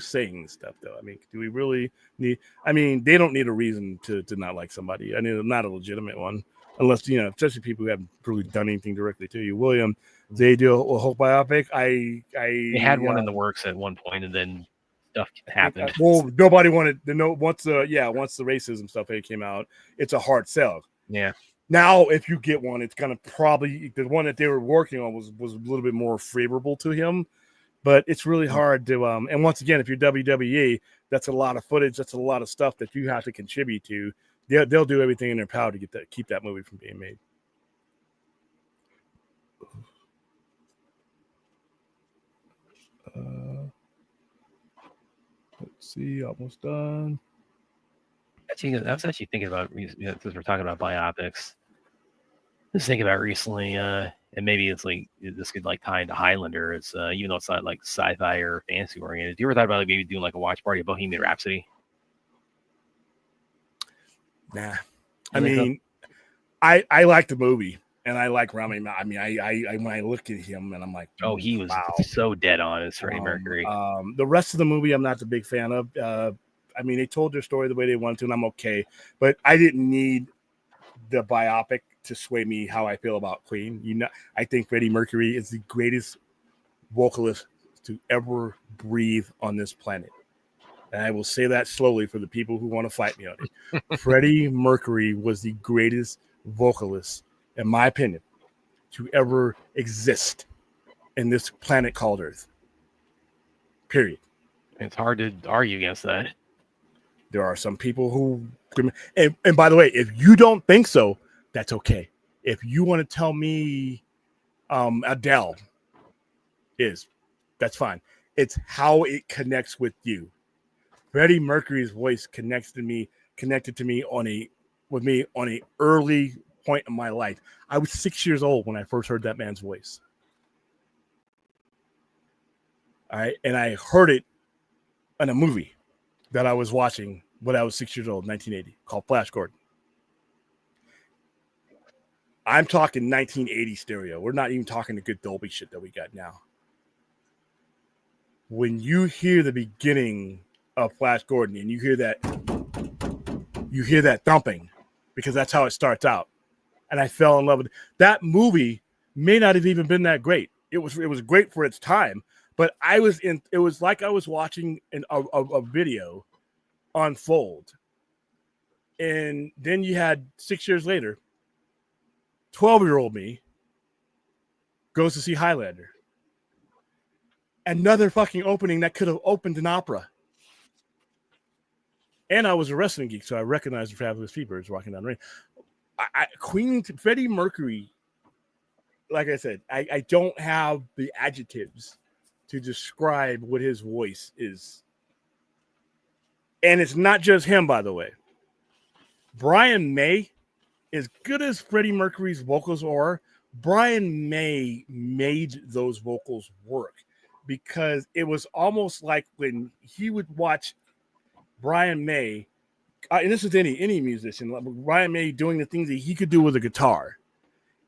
saying this stuff, though. I mean, do we really need? I mean, they don't need a reason to not like somebody. I mean, not a legitimate one, unless especially people who haven't really done anything directly to you. William, they do a whole biopic. They had one in the works at one point, and then stuff happened. Well, nobody wanted to know once the racism stuff came out. It's a hard sell. Yeah. Now, if you get one, it's gonna probably the one that they were working on was a little bit more favorable to him, but it's really hard to. And once again, if you're WWE, that's a lot of footage. That's a lot of stuff that you have to contribute to. They'll do everything in their power to keep that movie from being made. Let's see, almost done. I was actually thinking about, since we're talking about biopics, just thinking about recently, and maybe it's like this could like tie into Highlander. It's even though it's not like sci-fi or fantasy oriented. Do you ever thought about like maybe doing like a watch party of Bohemian Rhapsody? Nah, I mean, I like the movie and I like Rami. I mean, I when I look at him and I'm like, oh, he was so dead on as Freddie Mercury. The rest of the movie, I'm not the big fan of. I mean, they told their story the way they wanted to, and I'm okay. But I didn't need the biopic to sway me how I feel about Queen. I think Freddie Mercury is the greatest vocalist to ever breathe on this planet. And I will say that slowly for the people who want to fight me on it. Freddie Mercury was the greatest vocalist, in my opinion, to ever exist in this planet called Earth. Period. It's hard to argue against that. There are some people who, and by the way, if you don't think so, that's okay. If you want to tell me Adele that's fine. It's how it connects with you. Freddie Mercury's voice connected to me on a early point in my life. I was 6 years old when I first heard that man's voice. All right, and I heard it in a movie that I was watching when I was 6 years old, 1980, called Flash Gordon. I'm talking 1980 stereo. We're not even talking the good Dolby shit that we got now. When you hear the beginning of Flash Gordon and you hear that thumping, because that's how it starts out. And I fell in love with it. That movie may not have even been that great. It was great for its time, but it was like I was watching a video unfold. And then you had 6 years later, 12-year-old me goes to see Highlander. another fucking opening that could have opened an opera. And I was a wrestling geek, so I recognized the Fabulous Freebirds walking down the ring. Queen Freddie Mercury, like I said, I don't have the adjectives to describe what his voice is. And it's not just him, by the way. Brian May, as good as Freddie Mercury's vocals are, Brian May made those vocals work because it was almost like when he would watch Brian May, and this is any musician, like Brian May doing the things that he could do with a guitar.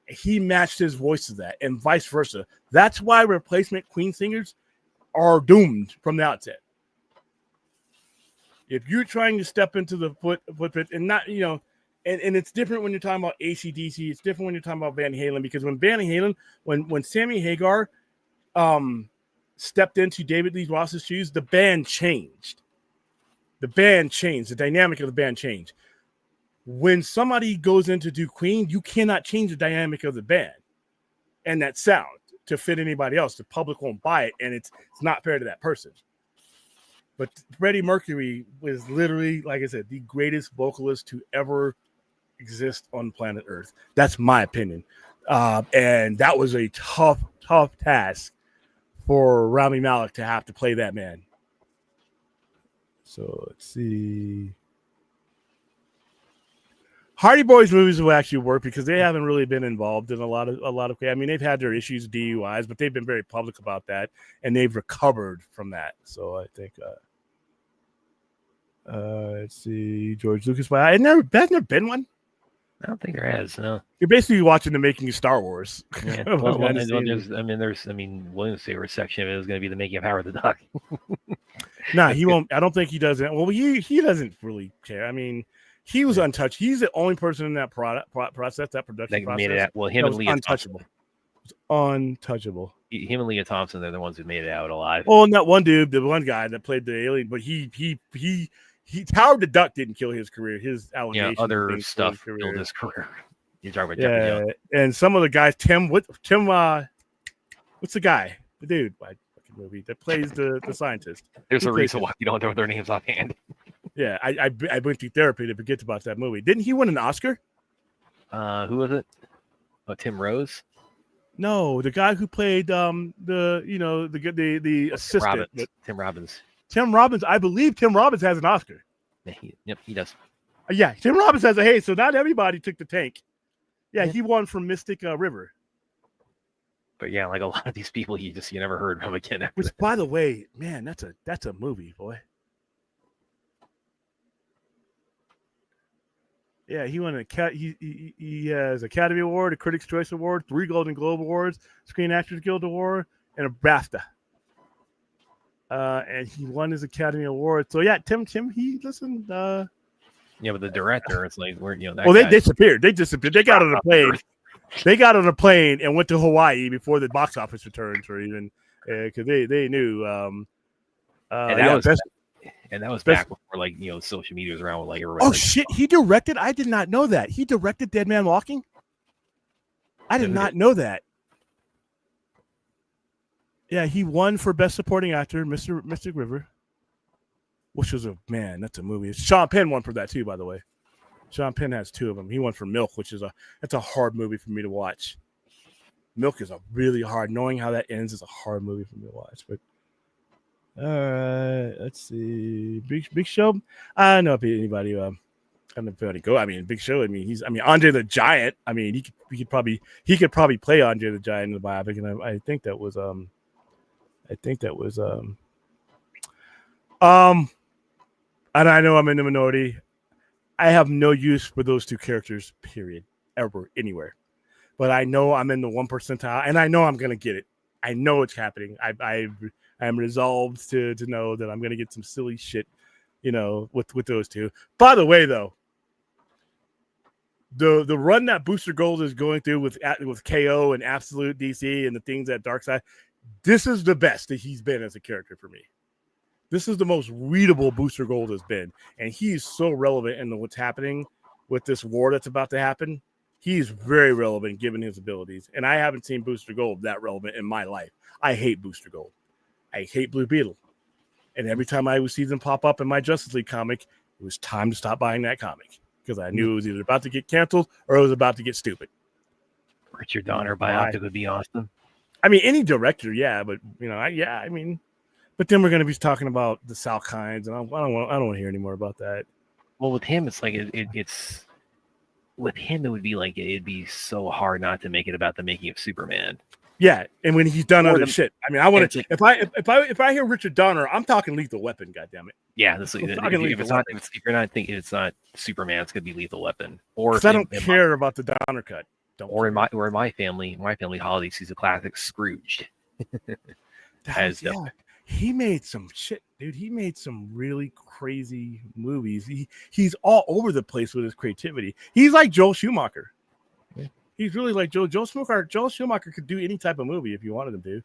He matched his voice to that, and vice versa. That's why replacement Queen singers are doomed from the outset. If you're trying to step into the footprint and not, and it's different when you're talking about AC/DC, it's different when you're talking about Van Halen, because when Van Halen, when Sammy Hagar stepped into David Lee Roth's shoes, the band changed. The dynamic of the band changed. When somebody goes in to do Queen, you cannot change the dynamic of the band and that sound to fit anybody else. The public won't buy it, and it's not fair to that person. But Freddie Mercury was literally, like I said, the greatest vocalist to ever exist on planet Earth. That's my opinion. And that was a tough task for Rami Malek to have to play that man. So let's see. Hardy Boys movies will actually work because they haven't really been involved in a lot of. I mean, they've had their issues, DUIs, but they've been very public about that, and they've recovered from that. So I think. Let's see, George Lucas. Has never been one. I don't think there has. No. You're basically watching the making of Star Wars. Yeah. William's favorite section of it is going to be the making of Howard the Duck. Nah, he won't. I don't think he does it. Well, he doesn't really care. I mean, he was untouched. He's the only person in that process, that production process. Made it out. Well, him and Leah untouchable. Untouchable. Him and Leah Thompson, they're the ones who made it out alive. Oh, and that one dude, the one guy that played the alien, but he Howard the Duck didn't kill his career. His allegations. Yeah, other stuff killed his career. You talk about yeah, and some of the guys, Tim, what's the guy, the dude, movie that plays the scientist? There's a reason why you don't know their names offhand. Yeah, I went through therapy to forget about that movie. Didn't he win an Oscar? Who was it? Oh, Tim Rose. No, the guy who played the assistant. Tim Robbins. Tim Robbins, I believe Tim Robbins has an Oscar. Yeah, he does. Yeah, Tim Robbins has a hey. So not everybody took the tank. Yeah, he won from Mystic River. But yeah, like a lot of these people, you never heard from again. Which, by the way, man, that's a movie, boy. Yeah, he won he has Academy Award, a Critics' Choice Award, 3 Golden Globe Awards, Screen Actors Guild Award, and a BAFTA. And he won his Academy Award. So yeah, Tim, he listened. Yeah, but the director, it's like they disappeared. They disappeared. They got on a plane. They got on a plane and went to Hawaii before the box office returns, or even because they knew. And that was back before social media was around with everybody. Oh shit! He directed. I did not know that. He directed Dead Man Walking. I did not know that. Yeah, he won for Best Supporting Actor, Mystic River, which was that's a movie. Sean Penn won for that too, by the way. Sean Penn has 2 of them. He won for Milk, which is that's a hard movie for me to watch. Milk is a really hard. Knowing how that ends is a hard movie for me to watch. But let's see, Big Show. I don't know if anybody go. I mean, Big Show. I mean, Andre the Giant. I mean, he could probably play Andre the Giant in the biopic, and I think that was and I know I'm in the minority. I have no use for those 2 characters, period, ever, anywhere. But I know I'm in the 1 percentile, and I know I'm gonna get it. I know it's happening. I am resolved to know that I'm gonna get some silly shit, with those 2. By the way, though, the run that Booster Gold is going through with KO and Absolute DC and the things at Darkseid, this is the best that he's been as a character for me. This is the most readable Booster Gold has been, and he's so relevant in what's happening with this war that's about to happen. He's very relevant given his abilities, and I haven't seen Booster Gold that relevant in my life. I hate Booster Gold. I hate Blue Beetle. And every time I would see them pop up in my Justice League comic, it was time to stop buying that comic because I knew it was either about to get canceled or it was about to get stupid. Richard Donner biopic would be awesome. I mean, any director, yeah, but I mean, but then we're going to be talking about the Salkinds, and I don't want to hear any more about that. Well, with him, it's like it's with him, it would be like it'd be so hard not to make it about the making of Superman. Yeah, and when he's done other shit, I mean, I want to. Like, if I hear Richard Donner, I'm talking Lethal Weapon. Goddammit. Yeah, if you're not thinking it's not Superman, it's gonna be Lethal Weapon. Or I don't care about the Donner cut. In my family holiday season classic, Scrooged. He made some shit, dude. He made some really crazy movies. He's all over the place with his creativity. He's like Joel Schumacher. Yeah. He's really like Joel Schumacher. Joel Schumacher could do any type of movie if you wanted him to.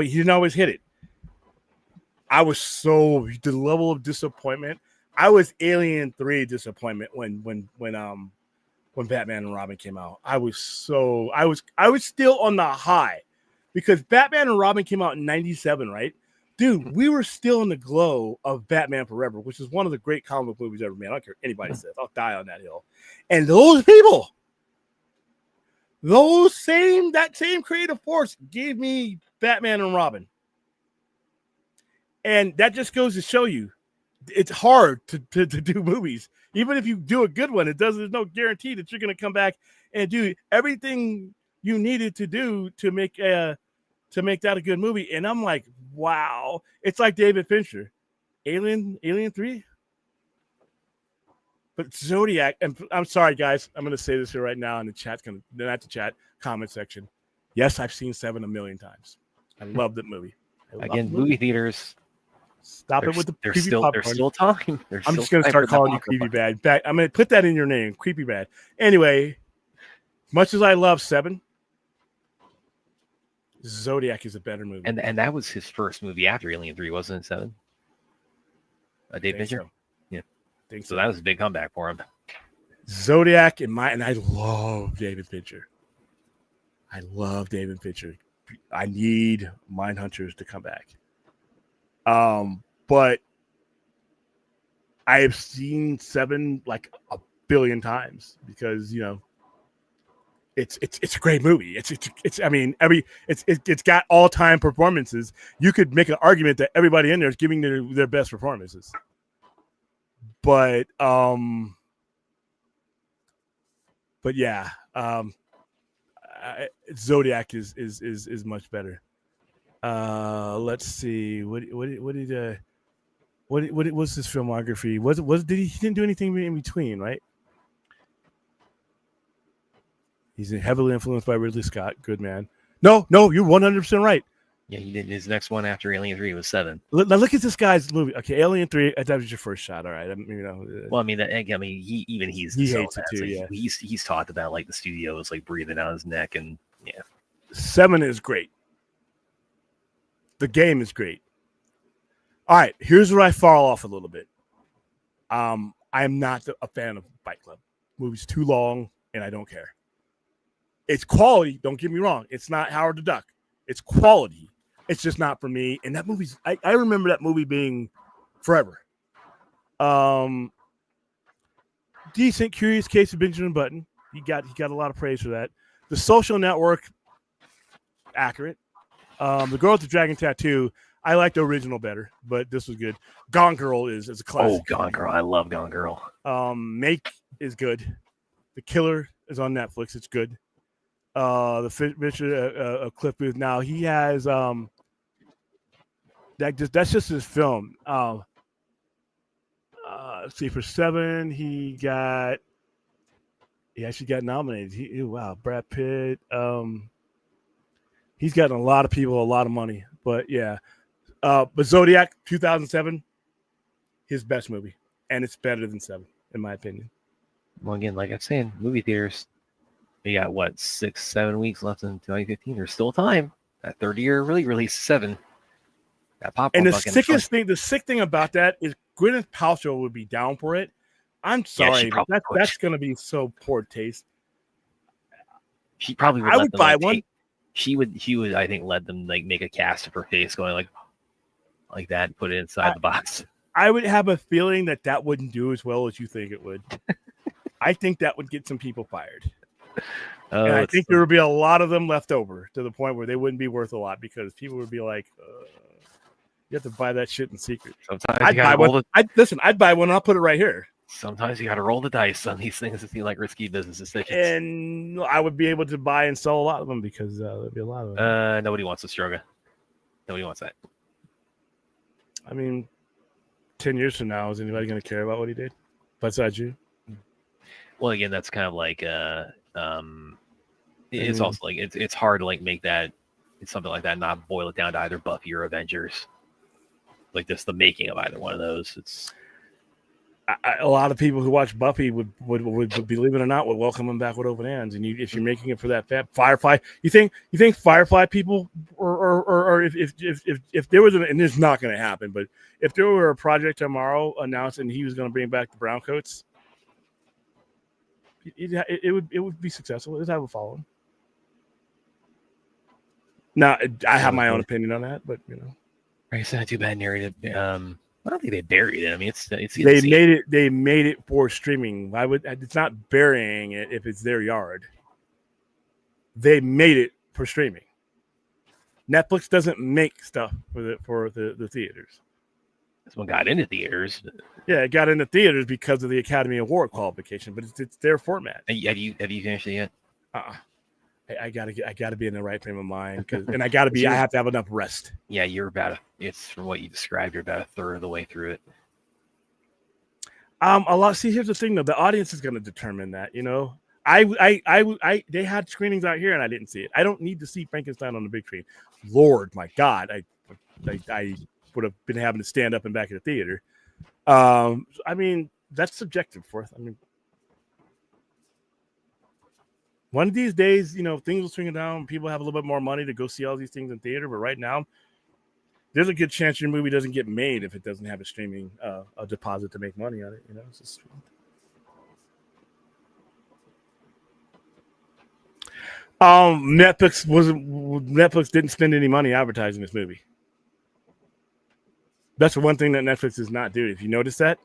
He didn't always hit it. The level of disappointment. I was Alien 3 disappointment when Batman and Robin came out. I was still on the high because Batman and Robin came out in 97, right? Dude, we were still in the glow of Batman Forever, which is one of the great comic book movies ever made. I don't care what anybody says. I'll die on that hill. And those people, that same creative force gave me Batman and Robin. And that just goes to show you it's hard to do movies. Even if you do a good one, there's no guarantee that you're going to come back and do everything you needed to do to make that a good movie. And I'm like, wow. It's like David Fincher. Alien 3. But Zodiac, and I'm sorry, guys, I'm going to say this here right now in the chat, not the chat, comment section. Yes, I've seen 7 a million times. I love that movie. Again, movie theaters. Stop it with the there's still time. I'm just going to start calling you Creepy Bad. I'm going to put that in your name, Creepy Bad. Anyway, much as I love 7, Zodiac is a better movie. And that was his first movie after Alien 3, wasn't it? 7? Dave Fincher? So. Yeah. Think so that was a big comeback for him. Zodiac and I love David Fincher. I need Mindhunters to come back. But I have seen 7 like a billion times because it's a great movie. It's got all time performances. You could make an argument that everybody in there is giving their best performances. But yeah, Zodiac is much better. Let's see. What was his filmography? He didn't do anything in between, right? He's heavily influenced by Ridley Scott. Good man. No, you're 100% right. Yeah, he did. His next one after Alien 3 was 7. Now look at this guy's movie. Okay, Alien 3. That was your first shot. All right. Well, he hates it too. Yeah. He's talked about like the studios like breathing down his neck, and yeah. 7 is great. The game is great. All right, here's where I fall off a little bit. I'm not a fan of Fight Club. Movie's too long, and I don't care. It's quality. Don't get me wrong. It's not Howard the Duck. It's quality. It's just not for me. And that movie's. I remember that movie being forever. Decent, Curious Case of Benjamin Button. He got a lot of praise for that. The Social Network. Accurate. The Girl with the Dragon Tattoo. I like the original better, but this was good. Gone Girl is a classic. Oh, Gone Girl. I love Gone Girl. Make is good. The Killer is on Netflix. It's good. The Richard Cliff Booth. Now he has that's just his film. Let's see, for 7, he actually got nominated. Wow, Brad Pitt. He's gotten a lot of people a lot of money, but yeah. But Zodiac 2007, his best movie, and it's better than 7 in my opinion. Well, again, like I'm saying, movie theaters. We got 6-7 weeks left in 2015. There's still time. That third year really released 7. That popcorn. And the sick thing about that is Gwyneth Paltrow would be down for it. I'm sorry, but that's going to be so poor taste. She probably would. I would buy one. She would. I think let them like make a cast of her face going like, like that and put it inside the box. I would have a feeling that wouldn't do as well as you think it would. I think that would get some people fired. And I think there would be a lot of them left over to the point where they wouldn't be worth a lot because people would be like, you have to buy that shit in secret. Sometimes I'd buy one. I'd buy one. I'll put it right here. Sometimes you got to roll the dice on these things that seem like risky business decisions. And I would be able to buy and sell a lot of them because there'd be a lot of them. Nobody wants to struggle. Nobody wants that. I mean, 10 years from now, is anybody going to care about what he did besides you? Well, again, that's kind of like it's also like it's hard to like make that something like that not boil it down to either Buffy or Avengers. Like this, the making of either one of those. It's a lot of people who watch Buffy would believe it or not would welcome him back with open hands. And if you're making it for that Firefly, you think Firefly people or if there was and this is not going to happen, but if there were a project tomorrow announced and he was going to bring back the brown coats, it would be successful. It would have a following. Now I have my own opinion on that, but it's not too bad narrative. I don't think they buried it. I mean, it's they made it for streaming. It's not burying it if it's their yard. They made it for streaming. Netflix doesn't make stuff for the theaters. This one got into theaters. Yeah, it got into theaters because of the Academy Award qualification, but it's their format. Have you finished it yet? I gotta be in the right frame of mind and I have to have enough rest. Yeah, it's from what you described, you're about a third of the way through it. See, here's the thing though, the audience is gonna determine that, they had screenings out here and I didn't see it. I don't need to see Frankenstein on the big screen. Lord, my God, I would have been having to stand up and back at the theater. I mean, that's subjective, Forth. I mean, one of these days, things will swing down. People have a little bit more money to go see all these things in theater. But right now, there's a good chance your movie doesn't get made if it doesn't have a streaming a deposit to make money on it. It's just... Netflix didn't spend any money advertising this movie. That's one thing that Netflix does not do. If you notice that,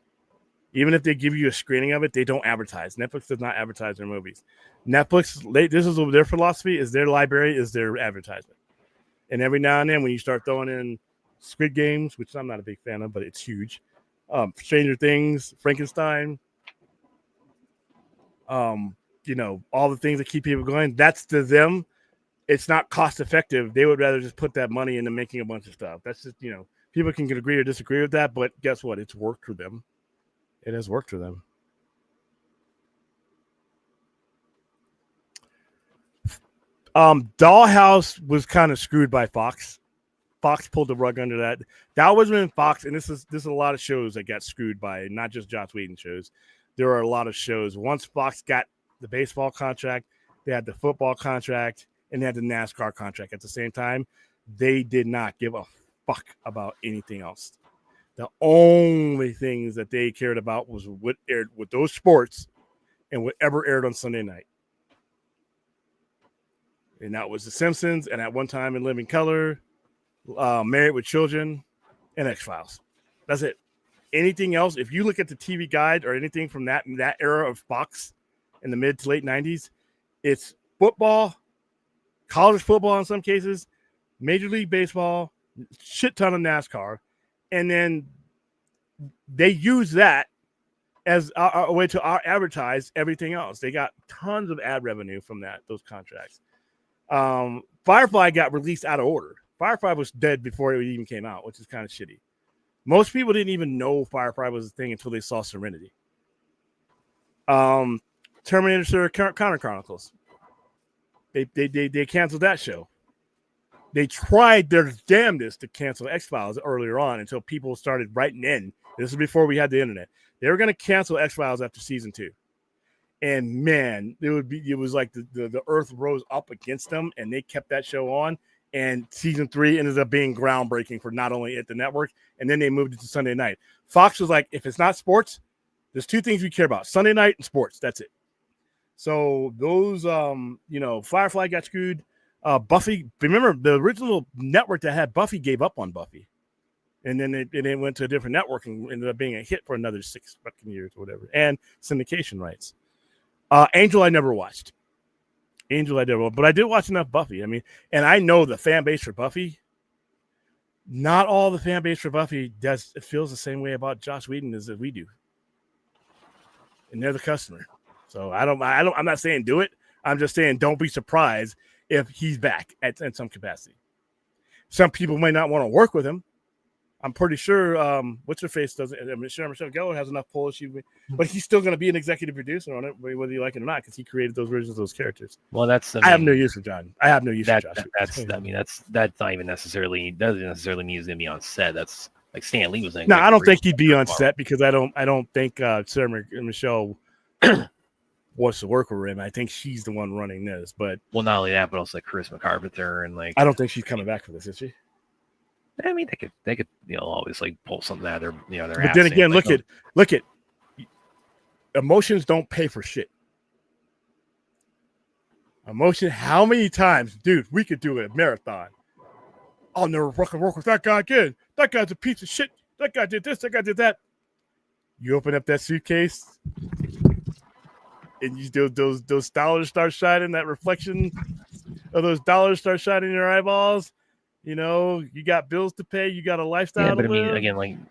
even if they give you a screening of it, they don't advertise. Netflix does not advertise their movies. This is their philosophy, is their library, is their advertisement. And every now and then when you start throwing in Squid Games, which I'm not a big fan of, but it's huge, Stranger Things, Frankenstein, all the things that keep people going, that's to them. It's not cost effective. They would rather just put that money into making a bunch of stuff. That's just, people can agree or disagree with that, but guess what? It's worked for them. It has worked for them. Dollhouse was kind of screwed by Fox. Fox pulled the rug under that. That was when Fox, and this is a lot of shows that got screwed by, not just Joss Whedon shows. There are a lot of shows. Once Fox got the baseball contract, they had the football contract, and they had the NASCAR contract at the same time. They did not give a fuck about anything else. The only things that they cared about was what aired with those sports and whatever aired on Sunday night. And that was The Simpsons, and at one time in Living Color, Married with Children, and X-Files. That's it. Anything else, if you look at the TV Guide or anything from that era of Fox in the mid to late 90s, it's football, college football in some cases, Major League Baseball, shit ton of NASCAR. And then they use that as a way to advertise everything else. They got tons of ad revenue from those contracts. Firefly got released out of order. Firefly was dead before it even came out, which is kind of shitty. Most people didn't even know Firefly was a thing until they saw Serenity. Terminator Counter Chronicles. They canceled that show. They tried their damnedest to cancel X-Files earlier on until people started writing in. This is before we had the internet. They were going to cancel X-Files after season 2. And man, it was like the earth rose up against them, and they kept that show on. And season 3 ended up being groundbreaking for not only at the network, and then they moved it to Sunday night. Fox was like, if it's not sports, there's 2 things we care about: Sunday night and sports. That's it. So those, Firefly got screwed. Buffy, remember the original network that had Buffy gave up on Buffy. And then it went to a different network and ended up being a hit for another 6 fucking years or whatever. And syndication rights. Angel, I never watched. But I did watch enough Buffy. I mean, and I know the fan base for Buffy. Not all the fan base for Buffy feels the same way about Joss Whedon as we do. And they're the customer. So I'm not saying do it. I'm just saying don't be surprised if he's back in some capacity. Some people may not want to work with him. I'm pretty sure what's her face doesn't. I mean, Michelle Gellar has enough pull, but he's still going to be an executive producer on it, whether you like it or not, because he created those versions of those characters. Well, I have no use for John. I have no use for Josh. That's not even necessarily doesn't necessarily mean he's going to be on set. That's like Stan Lee was. No, I don't think he'd be on set because I don't think Sarah Michelle wants to work with him. I think she's the one running this. But not only that, but also like Charisma Carpenter and like I don't think she's coming back for this, is she? I mean, they could always like pull something out of their But then again, look at emotions don't pay for shit. Emotion, how many times, dude, we could do a marathon. I'll never fucking work with that guy again. That guy's a piece of shit. That guy did this, that guy did that. You open up that suitcase and you those dollars start shining, that reflection of those dollars start shining in your eyeballs. You know, you got bills to pay, you got a lifestyle. Yeah, but to live. again,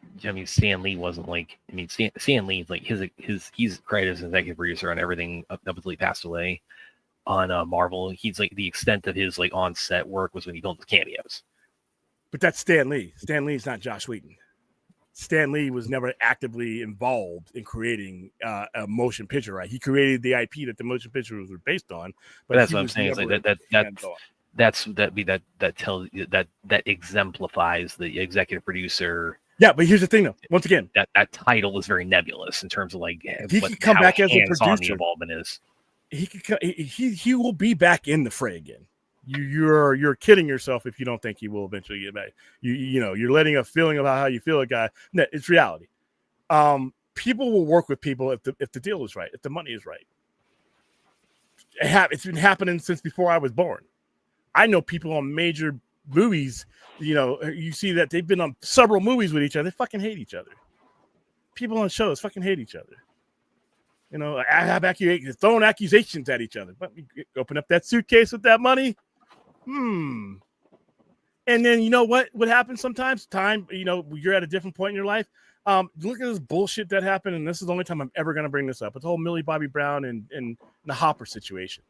Stan Lee wasn't like. I mean, Stan Lee's like he's credited as executive producer on everything up until he passed away on Marvel. He's like the extent of his like on set work was when he filmed the cameos. But that's Stan Lee. Stan Lee's not Joss Whedon. Stan Lee was never actively involved in creating a motion picture. Right? He created the IP that the motion pictures were based on. But that's what I'm saying. It's like that exemplifies the executive producer. Yeah, but here's the thing, though. Once again, that title is very nebulous in terms of like he could come back as a producer. The involvement is he will be back in the fray again. You're kidding yourself if you don't think he will eventually get back. You're letting a feeling about how you feel a guy. No, it's reality. People will work with people if the deal is right, if the money is right. It's been happening since before I was born. I know people on major movies, you see that they've been on several movies with each other. They fucking hate each other. People on shows fucking hate each other. I have throwing accusations at each other. But open up that suitcase with that money. And then you know what happens sometimes? You're at a different point in your life. Look at this bullshit that happened, and this is the only time I'm ever going to bring this up. It's the whole Millie Bobby Brown and the Hopper situation.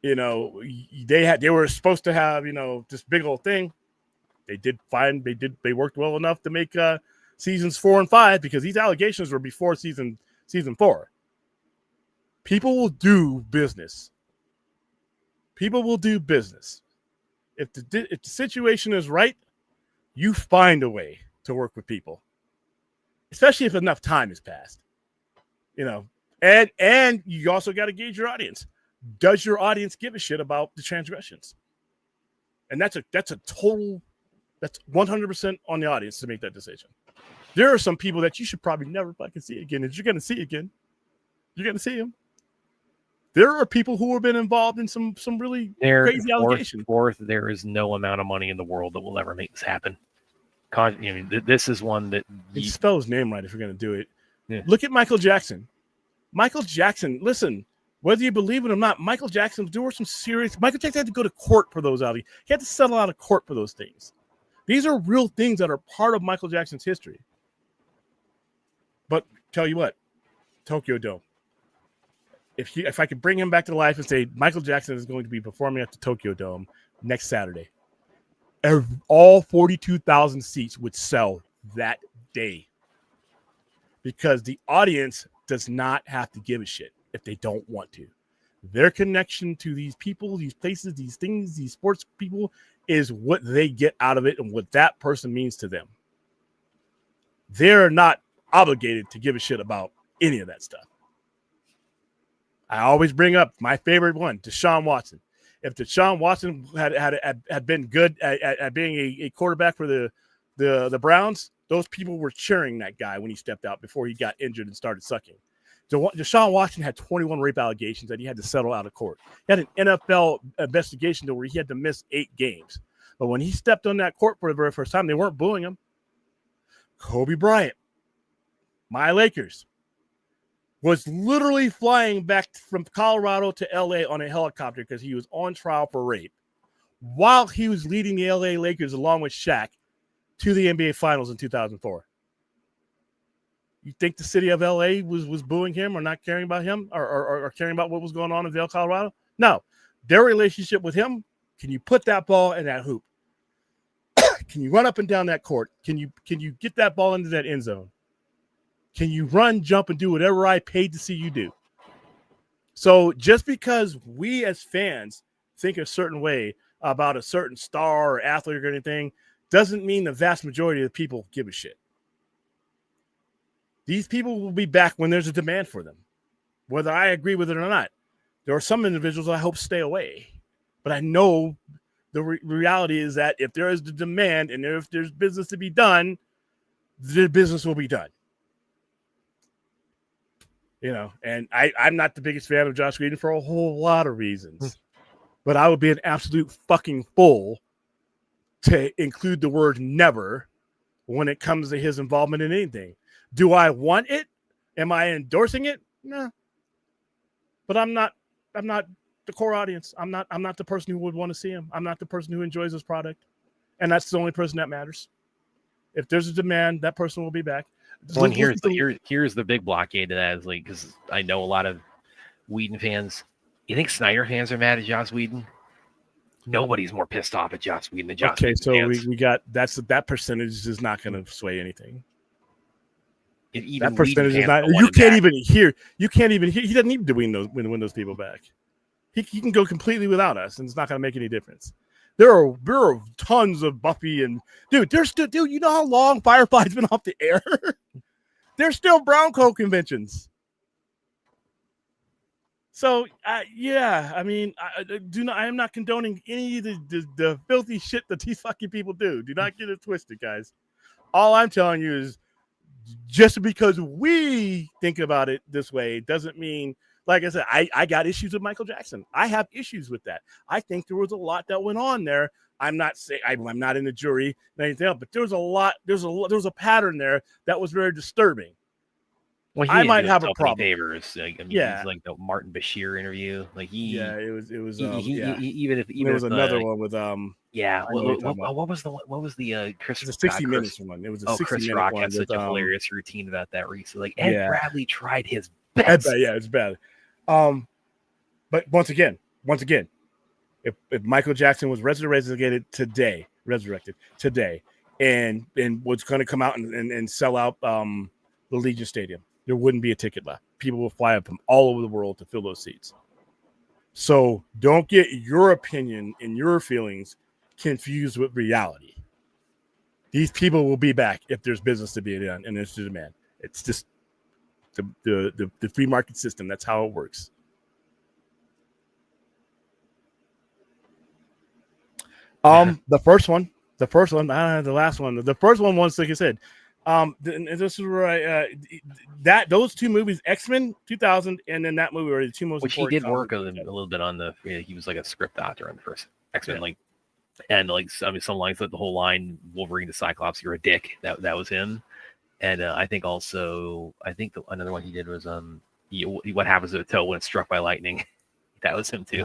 They were supposed to have, this big old thing. They worked well enough to make seasons 4 and 5 because these allegations were before season 4. People will do business. If the situation is right, you find a way to work with people, especially if enough time has passed. And you also got to gauge your audience. Does your audience give a shit about the transgressions? And that's 100% on the audience to make that decision. There are some people that you should probably never fucking see again. If you're going to see again, you're going to see them. There are people who have been involved in some really crazy allegations. Fourth, there is no amount of money in the world that will ever make this happen. This is one that you spell his name right if you're going to do it. Yeah. Look at Michael Jackson. Listen, whether you believe it or not, Michael Jackson had to go to court for those allegations. He had to settle out of court for those things. These are real things that are part of Michael Jackson's history. But tell you what, Tokyo Dome. If I could bring him back to life and say Michael Jackson is going to be performing at the Tokyo Dome next Saturday, all 42,000 seats would sell that day because the audience does not have to give a shit if they don't want to. Their connection to these people, these places, these things, these sports people is what they get out of it and what that person means to them. They're not obligated to give a shit about any of that stuff. I always bring up my favorite one, Deshaun Watson. If Deshaun Watson had been good at being a quarterback for the Browns, those people were cheering that guy when he stepped out before he got injured and started sucking. Deshaun Watson had 21 rape allegations that he had to settle out of court. He had an NFL investigation where he had to miss 8 games. But when he stepped on that court for the very first time, they weren't booing him. Kobe Bryant, my Lakers, was literally flying back from Colorado to LA on a helicopter because he was on trial for rape while he was leading the LA Lakers along with Shaq to the NBA Finals in 2004. You think the city of LA was booing him or not caring about him or caring about what was going on in Vail, Colorado? No. Their relationship with him, can you put that ball in that hoop? Can you run up and down that court? Can you get that ball into that end zone? Can you run, jump, and do whatever I paid to see you do? So just because we as fans think a certain way about a certain star or athlete or anything doesn't mean the vast majority of the people give a shit. These people will be back when there's a demand for them, whether I agree with it or not. There are some individuals I hope stay away, but I know the reality is that if there is the demand and if there's business to be done, the business will be done. You know, and I'm not the biggest fan of Josh Whedon for a whole lot of reasons, but I would be an absolute fucking fool to include the word never when it comes to his involvement in anything. Do I want it? Am I endorsing it? No. But I'm not the core audience. I'm not the person who would want to see him. I'm not the person who enjoys his product. And that's the only person that matters. If there's a demand, that person will be back. Well, here's the big blockade to that is like, because I know a lot of Whedon fans. You think Snyder fans are mad at Joss Whedon? Nobody's more pissed off at Joss Whedon than Joss Whedon. So fans. we got that percentage is not going to sway anything. That percentage is not. You can't even hear. You can't even hear. He doesn't need to win those people back. He can go completely without us, and it's not going to make any difference. There are tons of Buffy and there's still you know how long Firefly's been off the air? There's still brown coat conventions. So yeah, I mean, I am not condoning any of the filthy shit that these fucking people do. Do not get it twisted, guys. All I'm telling you is just because we think about it this way doesn't mean, like I said, I got issues with Michael Jackson. I have issues with that. I think there was a lot that went on there. I'm not saying I'm not in the jury and anything else, but there was a lot. There was a pattern there that was very disturbing. Well, I might have a problem. Favors. Like, I mean, yeah. He's like the Martin Bashir interview. Like it was. Even if there was another one with what was the Chris? It was a 60 Minutes one. It was a 60 Chris Minute Rock one had such a hilarious routine about that recently. Like Ed Bradley tried his best. It's bad. But once again, if Michael Jackson was resurrected today, and was going to come out and sell out the Legion Stadium, there wouldn't be a ticket left. People will fly up from all over the world to fill those seats. So don't get your opinion and your feelings confused with reality. These people will be back if there's business to be done and there's a demand. It's just the free market system. That's how it works. The first one, the last one. The first one was, like I said, this is where those two movies, X-Men 2000, and then that movie were the two most. Which he did work a little bit on he was like a script author on the first X-Men, and some lines, like the whole line, Wolverine to Cyclops, you're a dick. That was him, and I think another one he did was what happens to a toe when it's struck by lightning. That was him too.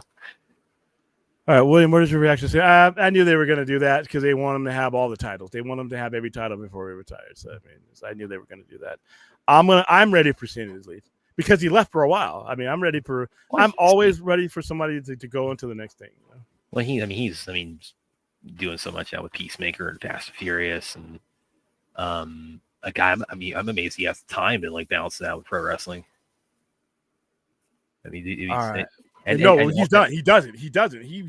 All right, William, what is your reaction? I knew they were going to do that because they want him to have all the titles. They want him to have every title before he retires. So, I knew they were going to do that. I'm ready for seeing his leave because he left for a while. I mean, I'm always ready for somebody to go into the next thing. You know? Well, he's doing so much now with Peacemaker and Fast and Furious, and I'm amazed he has time to balance that with pro wrestling. I mean, all right. He's done. He doesn't. He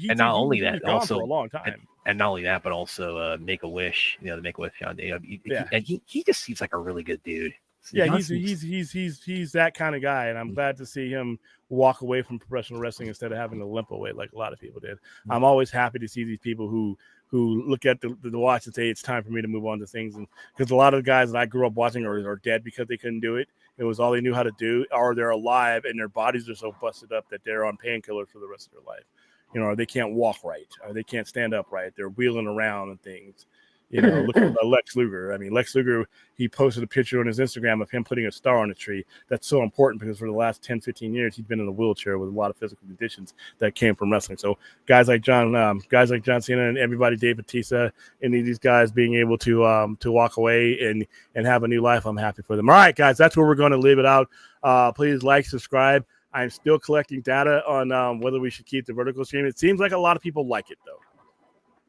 and not only that, also for a long time. And not only that, but also Make a Wish. The Make a Wish Foundation. And he just seems like a really good dude. Yeah, he's that kind of guy, and I'm glad to see him walk away from professional wrestling instead of having to limp away like a lot of people did. I'm always happy to see these people who look at the watch and say it's time for me to move on to things, and because a lot of the guys that I grew up watching are dead because they couldn't do it. It was all they knew how to do, or they're alive and their bodies are so busted up that they're on painkillers for the rest of their life. you know, or they can't walk right, or they can't stand up right. They're wheeling around and things. You know, look at Lex Luger. I mean, Lex Luger, he posted a picture on his Instagram of him putting a star on a tree. That's so important because for the last 10, 15 years, he's been in a wheelchair with a lot of physical conditions that came from wrestling. So guys like John Cena and everybody, Dave Bautista, any of these guys being able to walk away and have a new life, I'm happy for them. All right, guys, that's where we're going to leave it out. Please like, subscribe. I'm still collecting data on whether we should keep the vertical stream. It seems like a lot of people like it, though.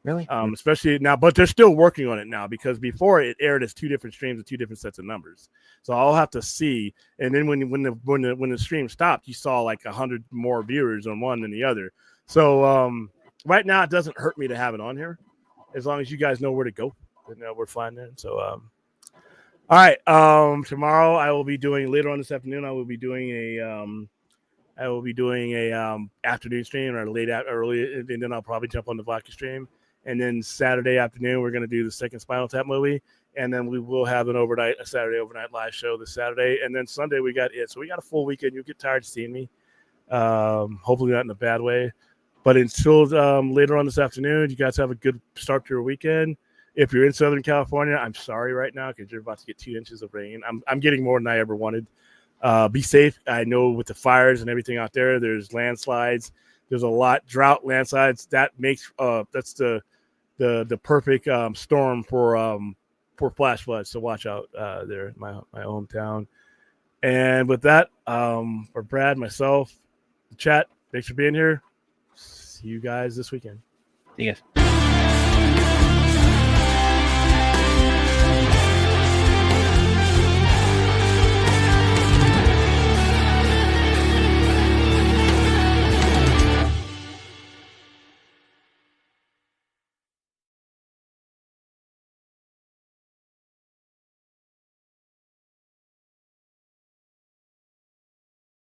Really? Especially now, but they're still working on it now because before it aired as 2 different streams with 2 different sets of numbers. So I'll have to see. And then when the stream stopped, you saw like 100 more viewers on one than the other. So right now, it doesn't hurt me to have it on here, as long as you guys know where to go. Then we're fine then. So all right. Tomorrow I will be doing later on this afternoon. I will be doing a afternoon stream or early, and then I'll probably jump on the vodka stream. And then Saturday afternoon, we're going to do the second Spinal Tap movie. And then we will have a Saturday overnight live show this Saturday. And then Sunday, we got it. So we got a full weekend. You'll get tired of seeing me. Hopefully not in a bad way. But until later on this afternoon, you guys have a good start to your weekend. If you're in Southern California, I'm sorry right now because you're about to get 2 inches of rain. I'm getting more than I ever wanted. Be safe. I know with the fires and everything out there, there's landslides. There's a lot drought, landslides. That makes that's the perfect storm for flash floods. So watch out there in my hometown. And with that, for Brad, myself, the chat, thanks for being here. See you guys this weekend. See you guys.